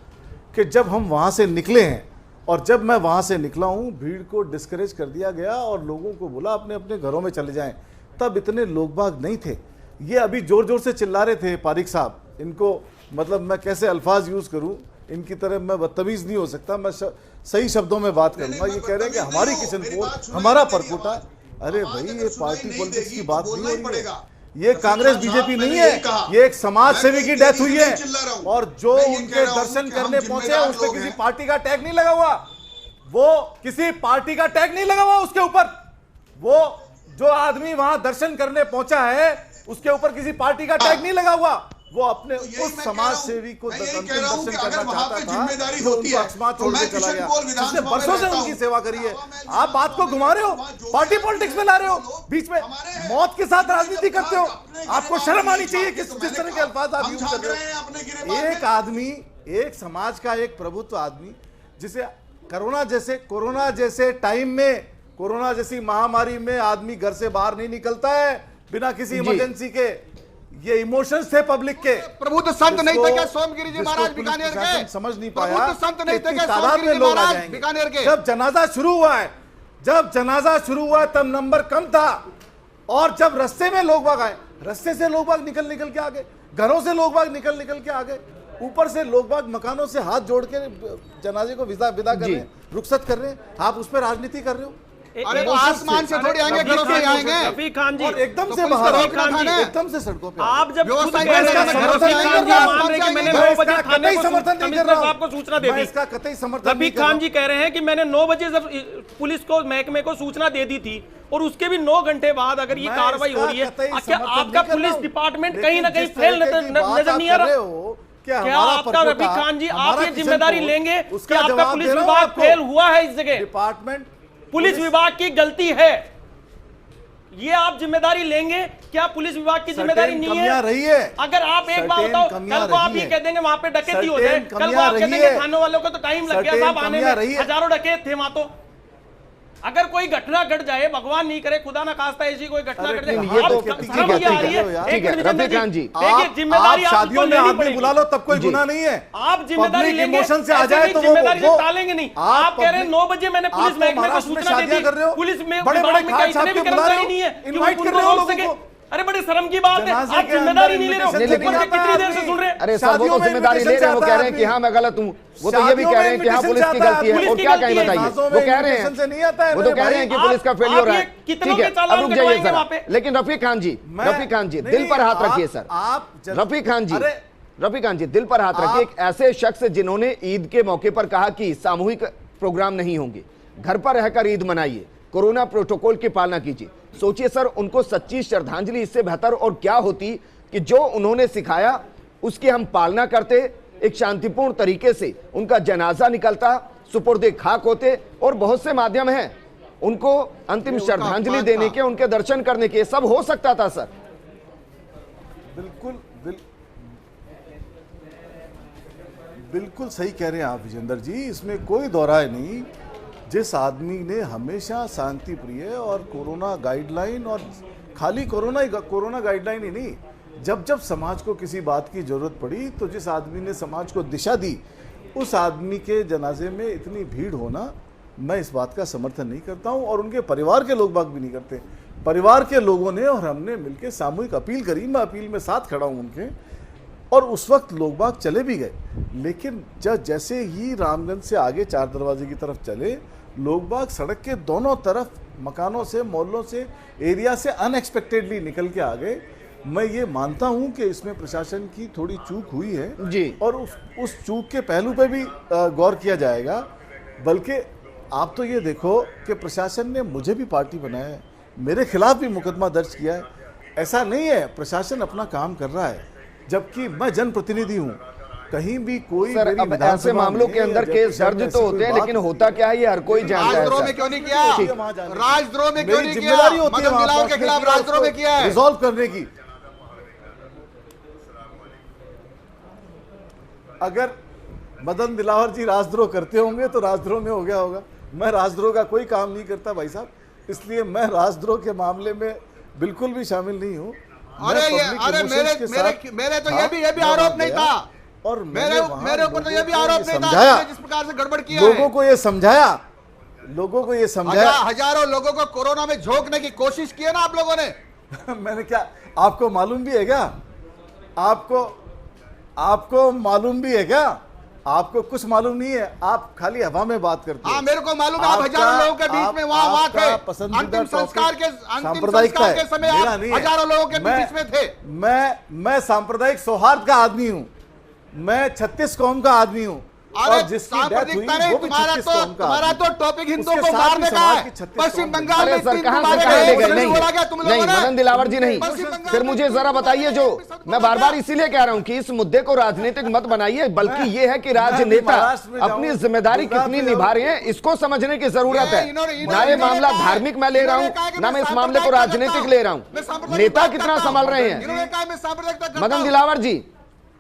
S2: कि जब हम वहाँ से निकले हैं और जब मैं वहाँ से निकला हूँ, भीड़ को डिस्करेज कर दिया गया और लोगों को बोला अपने अपने घरों में चले जाएं। तब इतने लोग बाग नहीं थे। ये अभी ज़ोर ज़ोर से चिल्ला रहे थे पारिक साहब। इनको मतलब मैं कैसे अल्फाज यूज़ करूँ, इनकी तरह मैं बदतमीज़ नहीं हो सकता, मैं सही शब्दों में बात करूंगा। ये कह रहे हैं कि हमारी किशन पोल, हमारा परकोटा। अरे भाई, ये पार्टी पॉलिटिक्स की बात नहीं हो रही है, ये कांग्रेस बीजेपी नहीं है, ये एक समाज सेवी की डेथ हुई है और जो उनके दर्शन करने पहुंचे उस पर किसी पार्टी का टैग नहीं लगा हुआ, वो किसी पार्टी का टैग नहीं लगा हुआ उसके ऊपर। वो जो आदमी वहां दर्शन करने पहुंचा है उसके ऊपर किसी पार्टी का टैग नहीं लगा हुआ। वो अपने उस समाज सेवी को अंतिम दर्शन करना चाहता था, जो उनको अकस्मात छोड़ के चला गया, जिसने वर्षों से उनकी सेवा करी है। आप बात को घुमा रहे हो, पार्टी पॉलिटिक्स में ला रहे हो, बीच में मौत के साथ राजनीति करते हो। आपको शर्म आनी चाहिए किस तरह के अल्फाज आप यूज कर रहे हो। एक आदमी, एक समाज का एक प्रभुत्व आदमी, जिसे कोरोना जैसे टाइम में, कोरोना जैसी महामारी में आदमी घर से बाहर नहीं निकलता है बिना किसी इमरजेंसी के। ये इमोशंस थे पब्लिक के।
S8: प्रबुद्ध संत नहीं थे क्या सोमगिरी जी महाराज बीकानेर के?
S2: समझ नहीं पाया।
S8: प्रबुद्ध संत नहीं थे क्या
S2: तादाद में
S8: सोमगिरी जी
S2: लोग आ
S8: महाराज
S2: जाएंगे।
S8: बीकानेर के?
S2: जब जनाजा शुरू हुआ तब नंबर कम था और जब रास्ते में लोग बाग आए, रास्ते से लोग बाग निकल के आ गए, घरों से लोग बाग निकल के आ गए, ऊपर से लोग बाग मकानों से हाथ जोड़ के जनाजे को विदा कर रहे हैं, रुखसत कर रहे हैं। आप उस पर राजनीति कर रहे हो।
S8: अरे वो आसमान से थोड़ी आएंगे, घरों से आएंगे।
S5: रफी खान जी,
S2: और एकदम से
S8: पुलिस
S2: बाहर,
S8: को रोकना था ना।
S2: एकदम से सड़कों पे
S5: आप जब खुद
S8: व्यवस्था
S5: कह रहे हैं,
S8: इसका
S5: रफी खान जी मान रहे हैं कि मैंने 9 बजे थाने को
S2: कमिश्नर
S5: साहब को सूचना दे दी।
S2: इसका कतई समर्थन
S5: रफी खान जी कह रहे हैं कि मैंने 9 बजे जब पुलिस को, महकमे को सूचना दे दी थी और उसके भी 9 घंटे बाद अगर ये कार्रवाई हो रही है, क्या आपका पुलिस डिपार्टमेंट कहीं ना कहीं फेल नजर नहीं आ रहा? क्या आपका, रफी खान जी, आप ये जिम्मेदारी लेंगे कि आपका पुलिस विभाग फेल हुआ है इस जगह?
S2: डिपार्टमेंट,
S5: पुलिस विभाग की गलती है, ये आप जिम्मेदारी लेंगे? क्या पुलिस विभाग की जिम्मेदारी नहीं है?
S2: रही है।
S5: अगर आप एक बात बताओ, कल को आप ये कह देंगे वहां पे डकैती हो जाए, कल को आप कह देंगे थाने वालों को तो टाइम लग गया साहब आने में, हजारों डकैत थे वहां। तो अगर कोई घटना घट जाए, भगवान नहीं करे, खुदा ना खास्ता ऐसी कोई घटना घट जाए,
S1: ये तो ठीक है रफी खान जी,
S5: देखिए जिम्मेदारी
S2: शादियों में आदमी बुला लो तब कोई गुनाह नहीं है।
S5: आप जिम्मेदारी लेंगे,
S2: इमोशन से आ जाए तो
S5: जिम्मेदारी टालेंगे नहीं। आप कह रहे हैं 9 बजे मैंने पुलिस महकमे को सूचना दे दी, पुलिस में बड़े-बड़े क्या इतने भी कर्मचारी नहीं है कि वो उनको रोक सके? अरे बड़े शर्म की बात है, आप जिम्मेदारी नहीं ले रहे हो। कितनी देर से सुन रहे हैं?
S1: अरे सर, वो तो जिम्मेदारी ले रहे हैं, वो कह रहे हैं कि हाँ मैं गलत हूँ, वो तो ये भी कह रहे हैं कि हाँ पुलिस की गलती है, और क्या कहीं बताइए, वो कह रहे हैं, वो तो कह रहे हैं कि पुलिस का फेलियर है। ठीक है, अब रुक जाइए सर। लेकिन रफी खान जी, दिल पर हाथ रखिए सर। रफी खान जी दिल पर हाथ रखिए। एक ऐसे शख्स जिन्होंने ईद के मौके पर कहा कि सामूहिक प्रोग्राम नहीं होंगे, घर पर रहकर ईद मनाइए, कोरोना प्रोटोकॉल की पालना कीजिए। सोचिए सर, उनको सच्ची श्रद्धांजलि इससे बेहतर और क्या होती कि जो उन्होंने सिखाया उसकी हम पालना करते, एक शांतिपूर्ण तरीके से उनका जनाजा निकलता, सुपुर्दे खाक होते, और बहुत से माध्यम हैं उनको अंतिम श्रद्धांजलि देने के, उनके दर्शन करने के, सब हो सकता था सर।
S2: बिल्कुल सही कह रहे हैं आप विजेंद्र जी, इसमें कोई दोहराए नहीं। जिस आदमी ने हमेशा शांति प्रिय और कोरोना गाइडलाइन, और खाली कोरोना गाइडलाइन ही नहीं, जब जब समाज को किसी बात की जरूरत पड़ी तो जिस आदमी ने समाज को दिशा दी, उस आदमी के जनाजे में इतनी भीड़ होना, मैं इस बात का समर्थन नहीं करता हूं, और उनके परिवार के लोग बाग भी नहीं करते। परिवार के लोगों ने और हमने मिलकर सामूहिक अपील करी, मैं अपील में साथ खड़ा हूं उनके, और उस वक्त लोग बाग चले भी गए। लेकिन जैसे ही रामगंज से आगे चार दरवाजे की तरफ चले, लोग बाग सड़क के दोनों तरफ मकानों से, मोहल्लों से, एरिया से अनएक्सपेक्टेडली निकल के आ गए। मैं ये मानता हूं कि इसमें प्रशासन की थोड़ी चूक हुई है
S1: जी,
S2: और उस चूक के पहलू पे भी गौर किया जाएगा। बल्कि आप तो ये देखो कि प्रशासन ने मुझे भी पार्टी बनाया है, मेरे खिलाफ भी मुकदमा दर्ज किया है। ऐसा नहीं है, प्रशासन अपना काम कर रहा है, जबकि मैं जनप्रतिनिधि हूँ। कहीं भी कोई
S1: सर, अब ऐसे मामलों के अंदर केस दर्ज तो होते हैं, लेकिन होता क्या है ये हर कोई जानता है।
S8: राजद्रोह में क्यों नहीं किया? राजद्रोह में क्यों नहीं किया? मदन दिलावर के खिलाफ राजद्रोह में किया है,
S2: रिजॉल्व करने की। अगर मदन दिलावर जी राजद्रोह करते होंगे तो राजद्रोह में हो गया होगा। मैं राजद्रोह का कोई काम नहीं करता भाई साहब, इसलिए मैं राजद्रोह के मामले में बिल्कुल भी शामिल नहीं हूँ।
S8: मेरे तो ये भी आरोप नहीं था,
S2: और
S8: मेरे ऊपर तो ये भी आरोप नहीं था जिस प्रकार से गड़बड़ किया
S2: लोगों को ये समझाया,
S8: हजारों लोगों को कोरोना में झोंकने की कोशिश की है ना आप लोगों ने।
S2: मैंने क्या, आपको मालूम भी है क्या? आपको मालूम भी है क्या? आपको कुछ मालूम नहीं है, आप खाली हवा में बात करते हैं।
S8: हाँ, मेरे को मालूम है, आप हजारों लोगों के बीच में वहां थे, अंतिम संस्कार के समय आप हजारों लोगों के बीच में थे।
S2: मैं सांप्रदायिक सौहार्द का आदमी हूँ, मैं 36 कौम का आदमी हूँ, और जिसकी डेथ हुई वो भी 36 कौम का।
S8: तुम्हारा तो टॉपिक हिंदुओं को मारने का है। पश्चिम बंगाल में
S1: सर कहां से कहां ले गए? नहीं मदन दिलावर जी नहीं, फिर मुझे जरा बताइए। जो मैं बार बार इसीलिए कह रहा हूं कि इस मुद्दे को राजनीतिक मत बनाइए, बल्कि ये है कि राजनेता अपनी जिम्मेदारी कितनी निभा रहे हैं इसको समझने की जरूरत है। ना ये मामला धार्मिक मैं ले रहा हूं, ना मैं इस मामले को राजनीतिक ले रहा हूं। नेता कितना संभाल रहे हैं?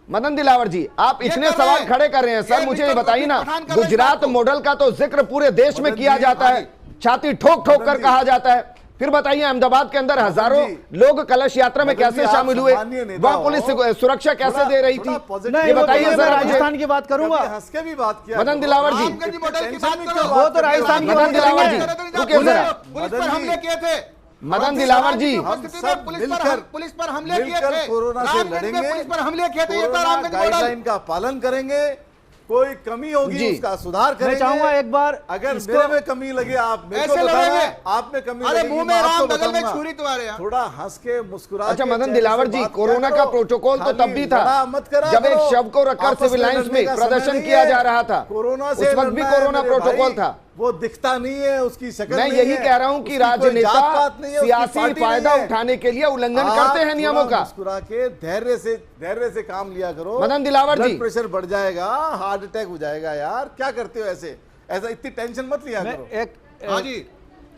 S1: मदन दिलावर जी, आप इतने सवाल खड़े कर रहे हैं। सर मुझे ये बताइए ना, गुजरात मॉडल का तो जिक्र पूरे देश में किया जाता है, छाती ठोक ठोक कर कहा जाता है। फिर बताइए अहमदाबाद के अंदर हजारों लोग कलश यात्रा में कैसे शामिल हुए, वहां पुलिस सुरक्षा कैसे दे रही थी, ये बताइए सर।
S4: राजस्थान की बात करूंगा,
S2: हंस के भी बात किया
S1: मदन दिलावर जी,
S4: वो तो राजस्थान की
S1: मदन दिलावर जी रुकिए जरा।
S8: पुलिस पर हमले किए थे,
S1: मदन दिलावर जी,
S8: पुलिस पर हमले किए थे,
S2: कोरोना से लड़ेंगे,
S8: पुलिस पर हमले किए थे,
S2: गाइडलाइन का पालन करेंगे, कोई कमी होगी उसका सुधार करेंगे।
S4: मैं चाहूंगा एक बार,
S2: अगर मेरे में कमी लगे आप मेरे को बताना, आप में कमी
S8: अरे मुंह में राम बगल में
S2: बताऊंगा।
S8: छुरी तुम्हारे यहाँ।
S2: थोड़ा हंस के मुस्कुरा।
S1: अच्छा मदन दिलावर जी, कोरोना का प्रोटोकॉल तो तब भी था जब एक शव को रखकर सिविल लाइंस में प्रदर्शन किया जा रहा था,
S2: कोरोना से
S1: उस वक्त भी कोरोना प्रोटोकॉल था।
S2: वो दिखता नहीं है, उसकी शक्ल
S1: मैं यही कह रहा हूं कि राजनेता सियासी फायदा उठाने के लिए उल्लंघन करते हैं नियमों का।
S2: मुस्कुरा के धैर्य से काम लिया करो।
S1: मदन दिलावर जी,
S2: प्रेशर बढ़ जाएगा, हार्ट अटैक हो जाएगा। यार क्या करते हो ऐसा इतनी टेंशन मत लिया करो।
S8: हाँ जी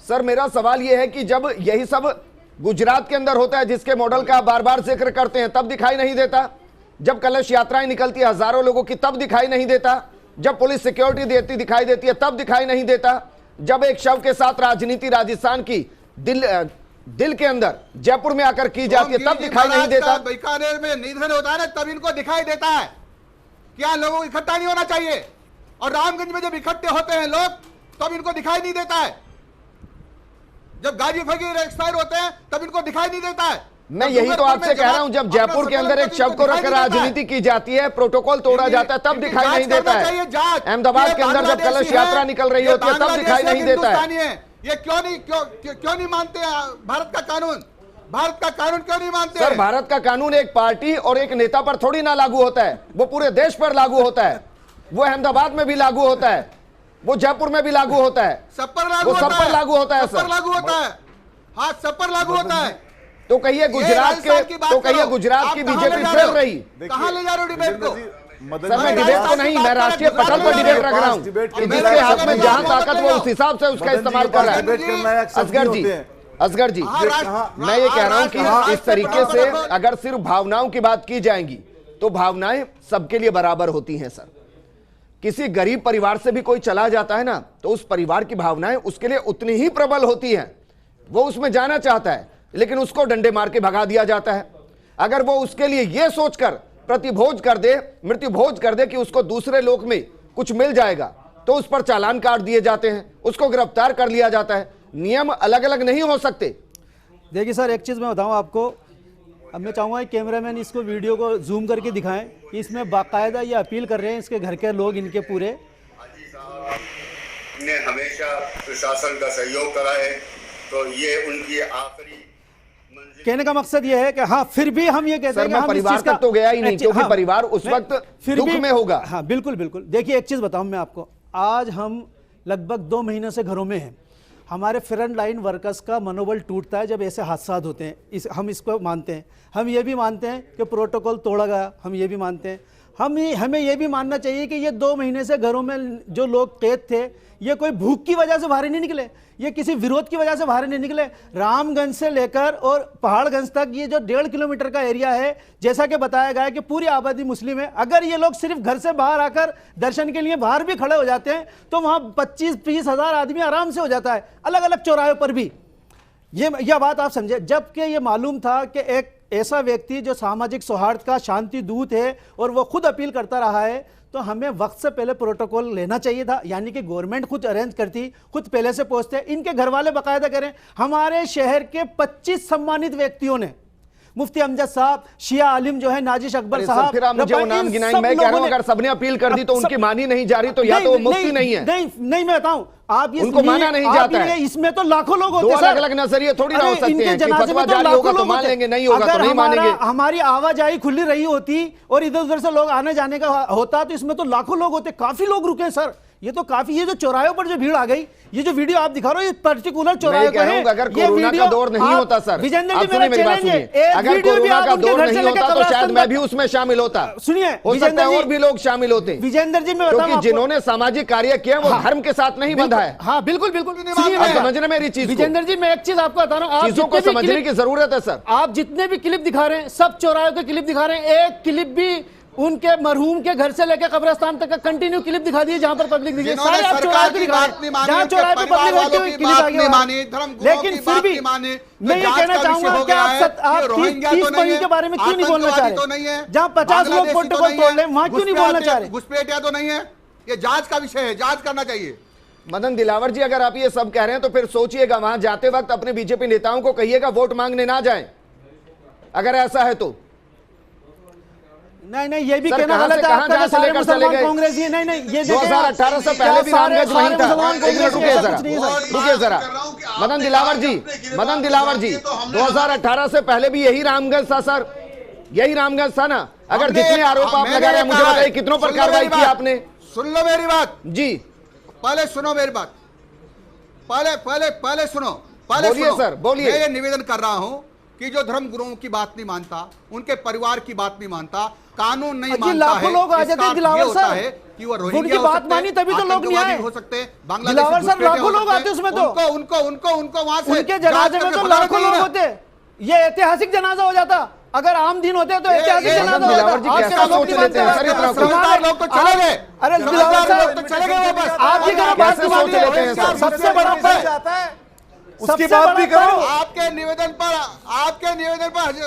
S1: सर मेरा सवाल यह है कि जब यही सब गुजरात के अंदर होता है, जिसके मॉडल का बार बार जिक्र करते हैं, तब दिखाई नहीं देता? जब कलश यात्राएं निकलती है हजारों लोगों की, तब दिखाई नहीं देता? जब पुलिस सिक्योरिटी देती दिखाई देती है, तब दिखाई नहीं देता? जब एक शव के साथ राजनीति राजस्थान की दिल के अंदर जयपुर में आकर की जाती है, तब दिखाई नहीं देता?
S8: बीकानेर में निधन होता है ना, तब इनको दिखाई देता है। क्या लोगों को इकट्ठा नहीं होना चाहिए? और रामगंज में जब इकट्ठे होते हैं लोग, तब इनको दिखाई नहीं देता है। जब गाजी फकीर एक्सपायर होते हैं, तब इनको दिखाई नहीं देता है।
S1: मैं यही तो आपसे कह रहा हूं, जब जयपुर के अंदर एक शव को रखकर राजनीति की जाती है, प्रोटोकॉल तोड़ा जाता है, तब दिखाई नहीं देता है। अहमदाबाद के अंदर जब कलश यात्रा निकल रही होती है, तब दिखाई नहीं देता है।
S8: ये क्यों नहीं मानते भारत का कानून? भारत का कानून क्यों नहीं मानते?
S1: सर बारत का कानून एक पार्टी और एक नेता पर थोड़ी ना लागू होता है, वो पूरे देश पर लागू होता है। वो अहमदाबाद में भी लागू होता है, वो जयपुर में भी लागू होता है,
S8: सब पर लागू होता है,
S1: सब पर लागू होता है।
S8: सर लागू होता है, हाँ सब पर लागू होता है।
S1: तो कहिए गुजरात की बीजेपी चल रही,
S8: कहां ले जा रहे हो डिबेट को?
S1: सर मैं डिबेट को नहीं, मैं राष्ट्रीय पटल पर डिबेट रख रहा हूं कि जिसके हाथ में जहां ताकत वो उस हिसाब से उसका इस्तेमाल कर रहा है। असगर जी मैं ये कह रहा हूं कि इस तरीके से अगर सिर्फ भावनाओं की बात की जाएगी तो भावनाएं सबके लिए बराबर होती हैं सर। किसी गरीब परिवार से भी कोई चला जाता है ना, तो उस परिवार की भावनाएं उसके लिए उतनी ही प्रबल होती हैं। वो उसमें जाना चाहता है, लेकिन उसको डंडे मार के भगा दिया जाता है। अगर वो उसके लिए यह सोचकर प्रतिभोज कर दे, मृत्यु भोज कर दे कि उसको दूसरे लोक में कुछ मिल जाएगा, तो उस पर चालान काट दिए जाते हैं, उसको गिरफ्तार कर लिया जाता है। नियम अलग अलग नहीं हो सकते।
S4: देखिए सर, एक चीज़ मैं बताऊं आपको, अब मैं चाहूँगा कैमरामैन इसको वीडियो को जूम करके दिखाएं कि इसमें बाकायदा ये अपील कर रहे हैं इसके घर के लोग, इनके पूरे
S9: ने हमेशा प्रशासन का सहयोग करा है, तो ये उनकी आखिरी मंजिल।
S4: कहने का मकसद ये है कि हाँ, फिर भी हम ये कहते हैं कि हम
S1: परिवार तक तो गया ही नहीं, क्योंकि परिवार उस वक्त दुख में होगा।
S4: हाँ बिल्कुल बिल्कुल। देखिए एक चीज़ बताऊं मैं आपको, आज हम लगभग 2 महीने से घरों में हैं। हमारे फ्रंट लाइन वर्कर्स का मनोबल टूटता है जब ऐसे हादसा होते हैं। हम इसको मानते हैं। हम ये भी मानते हैं कि प्रोटोकॉल तोड़ा गया, हम ये भी मानते हैं। हमें ये भी मानना चाहिए कि ये 2 महीने से घरों में जो लोग कैद थे, ये कोई भूख की वजह से बाहर नहीं निकले, ये किसी विरोध की वजह से बाहर नहीं निकले। रामगंज से लेकर और पहाड़गंज तक ये जो 1.5 किलोमीटर का एरिया है, जैसा कि बताया गया है कि पूरी आबादी मुस्लिम है। अगर ये लोग सिर्फ घर से बाहर आकर दर्शन के लिए बाहर भी खड़े हो जाते हैं तो वहां 25-30 हज़ार आदमी आराम से हो जाता है, अलग अलग चौराहों पर भी। यह बात आप समझे। जबकि ये मालूम था कि एक ऐसा व्यक्ति जो सामाजिक सौहार्द का शांति दूत है और वो खुद अपील करता रहा है, तो हमें वक्त से पहले प्रोटोकॉल लेना चाहिए था। यानी कि गवर्नमेंट खुद अरेंज करती, खुद पहले से पहुंचते, इनके घर वाले बाकायदा करें। हमारे शहर के 25 सम्मानित व्यक्तियों ने, मुफ्ती अमजद साहब, शिया आलिम जो है नाजिश अकबर साहब,
S1: फिर आप मुझे वो नाम गिनाएं। मैं कह रहा हूं अगर सबने अपील कर दी तो उनकी मानी नहीं जा रही, तो या तो वो मुफ्ती नहीं है।
S4: नहीं मैं बताऊं, आप
S1: उनको माना नहीं जाता है।
S4: इसमें तो लाखों लोग होते
S1: हैं।
S4: दो
S1: अलग-अलग नजरिए थोड़ी ना हो सकते हैं कि फतवा जारी होगा तो मान लेंगे, नहीं होगा तो नहीं मानेंगे।
S4: हमारी आवाजाही खुली रही होती और इधर उधर से लोग आने जाने का होता तो इसमें तो लाखों लोग होते। काफी लोग रुके सर, ये तो काफी। ये जो चौराहों पर जो भीड़ आ गई, ये जो वीडियो आप दिखा रहे हो, ये पर्टिकुलर चौराहे का है।
S1: अगर कोरोना का दौर नहीं होता सर,
S4: विजेंद्र जी
S1: मेरी बात सुनिए, अगर कोरोना का दौर नहीं होता तो शायद मैं भी उसमें शामिल होता।
S4: सुनिए,
S1: हो सकता है और भी लोग शामिल होते।
S4: विजेंद्र जी मैं
S1: क्योंकि जिन्होंने सामाजिक कार्य किया वो धर्म के साथ नहीं बंधा है।
S4: हाँ बिल्कुल बिल्कुल।
S1: समझने मेरी चीज,
S4: विजेंद्र जी मैं एक चीज आपको बता रहा हूँ,
S1: चीजों को समझने की जरूरत है सर।
S4: आप जितने भी क्लिप दिखा रहे हैं, सब चौराहे के क्लिप दिखा रहे हैं। एक क्लिप भी उनके मरहूम के घर से लेकर कब्रिस्तान तक का कंटिन्यू क्लिप दिखा दिए जहां पर पब्लिक दिखे। सारे आप चौराहे पे दिखा रहे हैं, जहां चौराहे पे पब्लिक होती हुई क्लिप आ गई। लेकिन फिर भी मैं ये कहना चाहूंगा कि आप 30 पॉइंट के बारे में क्यों नहीं बोलना चाह रहे? जहां 50 लोग प्रोटोकॉल तोड़ रहे हैं वहां क्यों नहीं बोलना चाह रहे?
S8: घुसपैठिया तो नहीं है, ये जांच का विषय है, जांच करना चाहिए।
S1: मदन दिलावर जी, अगर आप ये सब कह रहे हैं तो फिर सोचिएगा, वहां जाते वक्त अपने बीजेपी नेताओं को कहिएगा वोट मांगने ना जाएं, अगर ऐसा है तो।
S4: नहीं ये भी कहना गलत है आपका, सारे मुसलमान कांग्रेस ही नहीं। ये
S1: 2018 से पहले भी रामगंज वहीं था। रुकिए जरा मदन दिलावर जी, 2018 से पहले भी यही रामगंज था सर, यही रामगंज था ना। अगर जितने आरोप आप लगा रहे हैं, मुझे बताइए कितनों पर कार्रवाई की आपने?
S8: सुन लो मेरी बात
S1: जी,
S8: पहले सुनो मेरी बात, पहले सुनो,
S1: बोलिए सर, बोलिए।
S8: मैं ये निवेदन कर रहा हूं कि जो धर्म गुरुओं की बात नहीं मानता, उनके परिवार की बात नहीं मानता, कानून नहीं मानता है,
S4: लाखों लोग आ जाते हैं दिलावर सर,
S8: कि वो
S4: उनकी बात मानी तभी तो लोग नहीं आए
S8: हो सकते,
S4: बांग्लादेश सर, लाखों लोग आते उसमें तो
S8: उनको वहां से
S4: उनके जनाजे में तो लाखों लोग होते। ये ऐतिहासिक जनाजा हो जाता, अगर आम दिन होते तो ऐतिहासिक जनाजा हो जाता।
S8: लोग तो चले गए,
S4: अरे दिलावर सर
S8: तो चले गए वापस।
S4: आप ये बात
S1: लेते हैं सर,
S4: सबसे बड़ा जाता है
S2: उसकी बात भी करो।
S8: आपके निवेदन पर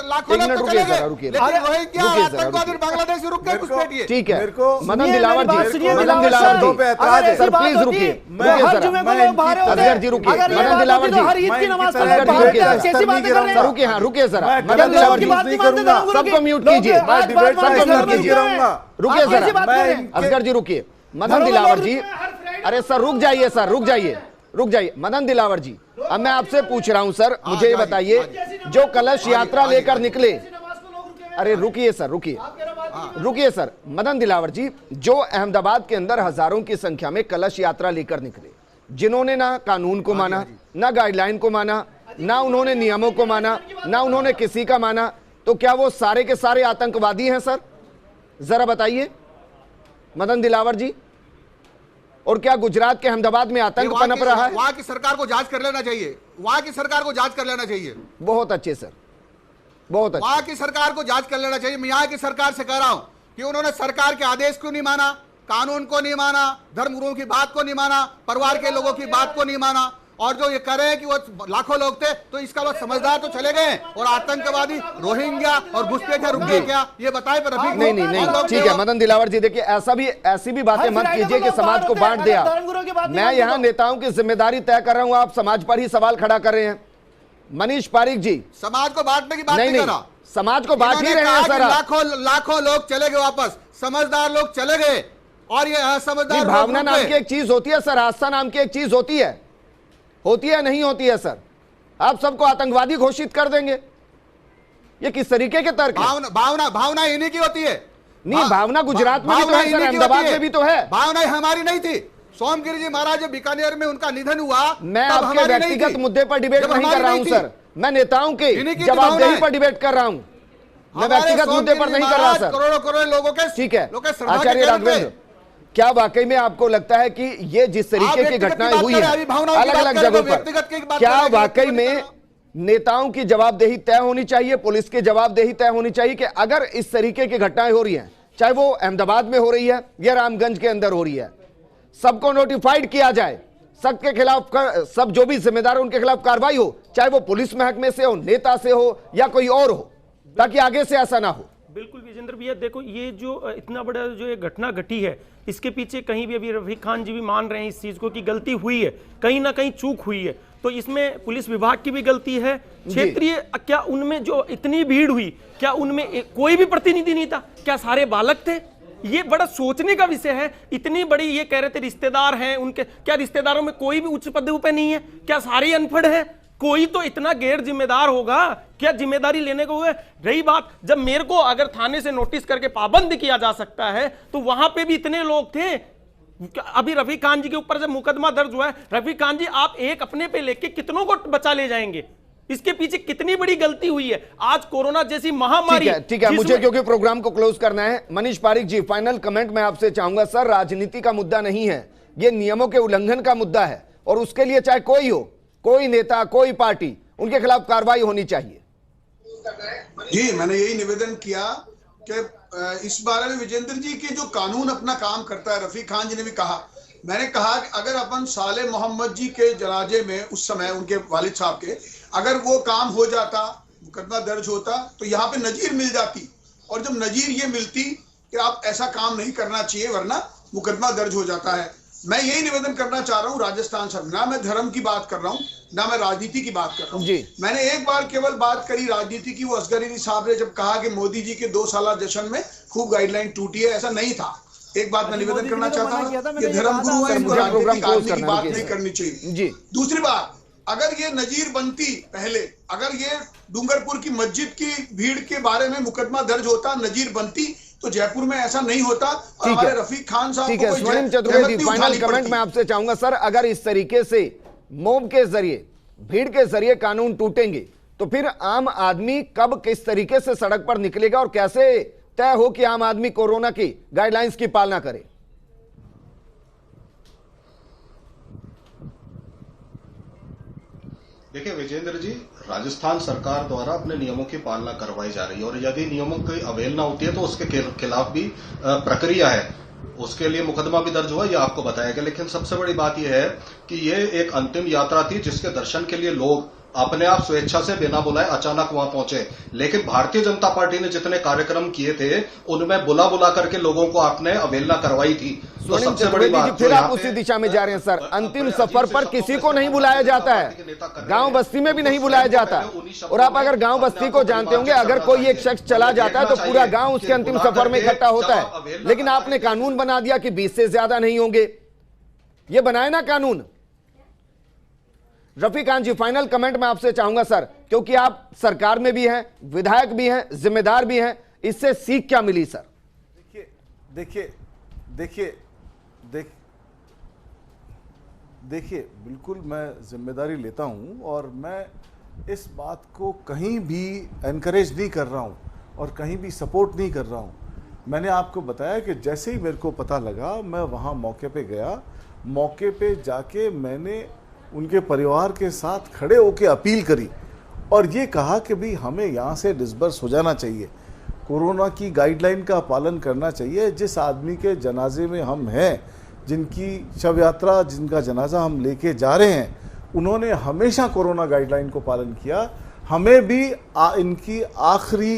S8: लाखों लोग तो चले गए, लेकिन वही क्या आतंकवादी बांग्लादेश रुक गए घुसपैठिए।
S1: ठीक है,
S2: मेरे को
S1: मदन दिलावर जी, सर प्लीज रुकिए, असगर जी रुकिए, मदन दिलावर जी, रुकिए, हाँ रुकिए जरा, मदन दिलावर जी सबको म्यूट कीजिए, रुकिए जरा, असगर जी रुकिए, मदन दिलावर जी, अरे सर रुक जाइए, सर रुक जाइए, मदन दिलावर जी, अब मैं आपसे पूछ रहा हूं सर, मुझे ये बताइए, जो कलश यात्रा लेकर निकले, अरे रुकिए सर, रुकिए सर, मदन दिलावर जी, जो अहमदाबाद के अंदर हजारों की संख्या में कलश यात्रा लेकर निकले, जिन्होंने ना कानून को माना, ना गाइडलाइन को माना, ना उन्होंने नियमों को माना, ना उन्होंने किसी का माना, तो क्या वो सारे के सारे आतंकवादी हैं सर? जरा बताइए मदन दिलावर जी। और क्या गुजरात के अहमदाबाद में आतंक पनप रहा है?
S8: वहां की सरकार को जांच कर लेना चाहिए,
S1: बहुत अच्छे सर, बहुत अच्छे।
S8: वहां की सरकार को जांच कर लेना चाहिए। मैं यहाँ की सरकार से कह रहा हूं कि उन्होंने सरकार के आदेश क्यों नहीं माना, कानून को नहीं माना, धर्मगुरुओं की बात को नहीं माना, परिवार के लोगों की बात को नहीं माना, और जो ये करे कि वो लाखों लोग थे, तो इसका लोग समझदार तो चले गए, और आतंकवादी रोहिंग्या और घुसपैठे रुक गए क्या, ये बताए। पर रफीक
S1: नहीं, ठीक है मदन दिलावर जी, देखिए ऐसी भी बातें मत कीजिए कि समाज को बांट दिया। मैं यहाँ नेताओं की जिम्मेदारी तय कर रहा हूँ, आप समाज पर ही सवाल खड़ा कर रहे हैं। मनीष पारिक जी,
S8: समाज को बांटने की बात नहीं कर रहा,
S1: समाज को बांट ही रहे हैं सर।
S8: लाखों लोग चले गए वापस, समझदार लोग चले गए, और ये असमझदार
S1: भावना नाम की एक चीज होती है सर, आस्था नाम की एक चीज होती है नहीं होती है सर। आप सबको आतंकवादी घोषित कर देंगे, ये किस तरीके के तर्क है?
S8: भावना इन्हीं की होती है।
S1: नहीं, भावना गुजरात में भी तो है सर, अहमदाबाद में भी तो है।
S8: भावना हमारी नहीं थी। सोमगिरी जी महाराज जब बीकानेर में उनका निधन हुआ,
S1: मैं आपके व्यक्तिगत मुद्दे पर डिबेट नहीं कर रहा हूं सर, मैं नेताओं के जवाबदेही पर डिबेट कर रहा हूं, मैं व्यक्तिगत मुद्दे पर नहीं कर रहा सर।
S8: करोड़ों लोगों के,
S1: ठीक है आचार्य राघवेंद्र, क्या वाकई में आपको लगता है कि ये जिस तरीके की घटनाएं हुई हैं अलग अलग जगहों पर, क्या वाकई में नेताओं की जवाबदेही तय होनी चाहिए, पुलिस की जवाबदेही तय होनी चाहिए कि अगर इस तरीके की घटनाएं हो रही हैं, चाहे वो अहमदाबाद में हो रही है या रामगंज के अंदर हो रही है, सबको नोटिफाइड किया जाए, सबके खिलाफ सब जो भी जिम्मेदार है उनके खिलाफ कार्रवाई हो, चाहे वो पुलिस महकमे से हो, नेता से हो या कोई और हो, ताकि आगे से ऐसा ना हो।
S5: बिल्कुल विजेंद्र भैया, देखो ये जो इतना बड़ा जो ये घटना घटी है, इसके पीछे कहीं भी अभी रफीक खान जी भी मान रहे हैं इस चीज को कि गलती हुई है, कहीं ना कहीं चूक हुई है, तो इसमें पुलिस विभाग की भी गलती है, क्षेत्रीय, क्या उनमें जो इतनी भीड़ हुई, क्या उनमें कोई भी प्रतिनिधि नहीं था? क्या सारे बालक थे? ये बड़ा सोचने का विषय है। इतनी बड़ी, ये कह रहे थे रिश्तेदार हैं उनके, क्या रिश्तेदारों में कोई भी उच्च पदों पे नहीं है? क्या सारे अनपढ़ हैं? कोई तो इतना गैर जिम्मेदार होगा, क्या जिम्मेदारी लेने को हुए? रही बात, जब मेरे को अगर थाने से नोटिस करके पाबंद किया जा सकता है, तो वहां पे भी इतने लोग थे। अभी रफीक खान जी के ऊपर जब मुकदमा दर्ज हुआ है, रफीक खान जी आप एक अपने पे लेके कितनों को बचा ले जाएंगे? इसके पीछे कितनी बड़ी गलती हुई है। आज कोरोना जैसी महामारी,
S1: ठीक है मुझे क्योंकि प्रोग्राम को क्लोज करना है। मनीष पारिक जी, फाइनल कमेंट मैं आपसे चाहूंगा सर। राजनीति का मुद्दा नहीं है, ये नियमों के उल्लंघन का मुद्दा है, और उसके लिए चाहे कोई हो, कोई नेता, कोई पार्टी, उनके खिलाफ कार्रवाई होनी चाहिए।
S6: जी, मैंने यही निवेदन किया कि इस बारे में विजेंद्र जी के जो कानून अपना काम करता है, रफीक खान जी ने भी कहा, मैंने कहा कि अगर अपन साले मोहम्मद जी के जनाजे में उस समय उनके वालिद साहब के अगर वो काम हो जाता, मुकदमा दर्ज होता, तो यहाँ पे नजीर मिल जाती, और जब नजीर ये मिलती कि आप ऐसा काम नहीं करना चाहिए वरना मुकदमा दर्ज हो जाता है। मैं यही निवेदन करना चाह रहा हूँ राजस्थान सर, ना मैं धर्म की बात कर रहा हूँ, ना मैं राजनीति की बात कर रहा हूँ। मैंने एक बार केवल बात करी राजनीति की, वो असगर अली साहब ने जब कहा कि मोदी जी के 2 साला जश्न में खूब गाइडलाइन टूटी है, ऐसा नहीं था। एक बात मैं निवेदन करना चाहता हूँ कि धर्मगुरु है, इनको राजनीतिक आदमी की बात नहीं करनी चाहिए। दूसरी बात, अगर ये नजीर बनती पहले, अगर ये डूंगरपुर की मस्जिद की भीड़ के बारे में मुकदमा दर्ज होता, नजीर बनती, तो जयपुर में ऐसा नहीं होता। और हमारे रफीक खान साहब
S1: ठीक है, स्वर्णिम चतुर्वेदी, फाइनल कमेंट मैं आपसे चाहूंगा सर। अगर इस तरीके से मोब के जरिए, भीड़ के जरिए कानून टूटेंगे, तो फिर आम आदमी कब किस तरीके से सड़क पर निकलेगा, और कैसे तय हो कि आम आदमी कोरोना की गाइडलाइंस की पालना करे?
S7: देखिए विजेंद्र जी, राजस्थान सरकार द्वारा अपने नियमों की पालना करवाई जा रही है, और यदि नियमों की अवहेलना होती है तो उसके खिलाफ भी प्रक्रिया है, उसके लिए मुकदमा भी दर्ज हुआ, यह आपको बताया गया। लेकिन सबसे बड़ी बात यह है कि यह एक अंतिम यात्रा थी जिसके दर्शन के लिए लोग अपने आप स्वेच्छा से बिना बुलाए अचानक वहां पहुंचे। लेकिन भारतीय जनता पार्टी ने जितने कार्यक्रम किए थे उनमें बुला बुला करके लोगों को आपने अवहेलना करवाई थी। तो सबसे बड़ी बात,
S1: फिर आप उसी दिशा में जा रहे हैं सर। अंतिम सफर पर किसी को नहीं बुलाया जाता है, गांव बस्ती में भी नहीं बुलाया जाता। और आप अगर गांव बस्ती को जानते होंगे, अगर कोई एक शख्स चला जाता है तो पूरा गांव उसके अंतिम सफर में इकट्ठा होता है। लेकिन आपने कानून बना दिया कि 20 से ज्यादा नहीं होंगे, ये बनाए ना कानून। रफीक खान जी, फाइनल कमेंट मैं आपसे चाहूंगा सर, क्योंकि आप सरकार में भी हैं, विधायक भी हैं, जिम्मेदार भी हैं, इससे सीख क्या मिली सर?
S2: देखिए, बिल्कुल मैं जिम्मेदारी लेता हूं, और मैं इस बात को कहीं भी एनकरेज नहीं कर रहा हूं और कहीं भी सपोर्ट नहीं कर रहा हूं। मैंने आपको बताया कि जैसे ही मेरे को पता लगा, मैं वहां मौके पे गया, मौके पे जाके मैंने उनके परिवार के साथ खड़े होकर अपील करी और ये कहा कि भाई हमें यहाँ से डिस्बर्स हो जाना चाहिए। कोरोना की गाइडलाइन का पालन करना चाहिए। जिस आदमी के जनाजे में हम हैं, जिनकी शव यात्रा, जिनका जनाजा हम लेके जा रहे हैं, उन्होंने हमेशा कोरोना गाइडलाइन को पालन किया। हमें भी इनकी आखिरी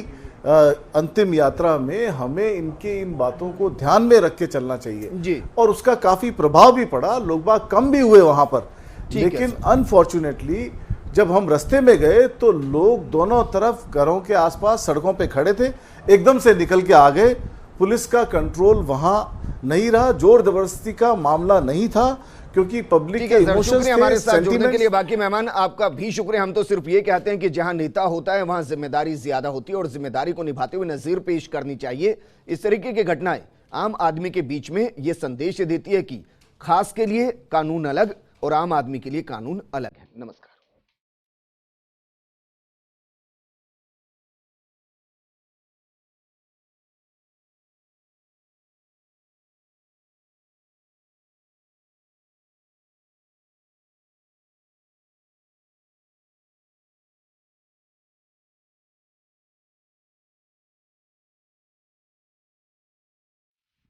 S2: अंतिम यात्रा में हमें इनके इन बातों को ध्यान में रख के चलना चाहिए
S1: जी।
S2: और उसका काफ़ी प्रभाव भी पड़ा, लोग बाग कम भी हुए वहाँ पर। लेकिन अनफॉर्चुनेटली जब हम रास्ते में गए तो लोग दोनों तरफ घरों के आसपास सड़कों पे खड़े थे, एकदम से निकल के आ गए। पुलिस का कंट्रोल वहाँ नहीं रहा, जोर जबरदस्ती का मामला नहीं था, क्योंकि पब्लिक के इमोशंस थे,
S1: हमारे साथ जुड़ने के लिए।
S2: सेंटीमेंट्स।
S1: बाकी मेहमान आपका भी शुक्रिया। हम तो सिर्फ ये कहते हैं कि जहां नेता होता है वहां जिम्मेदारी ज्यादा होती है और जिम्मेदारी को निभाते हुए नजीर पेश करनी चाहिए। इस तरीके की घटनाएं आम आदमी के बीच में ये संदेश देती है कि खास के लिए कानून अलग और आम आदमी के लिए कानून अलग है। नमस्कार।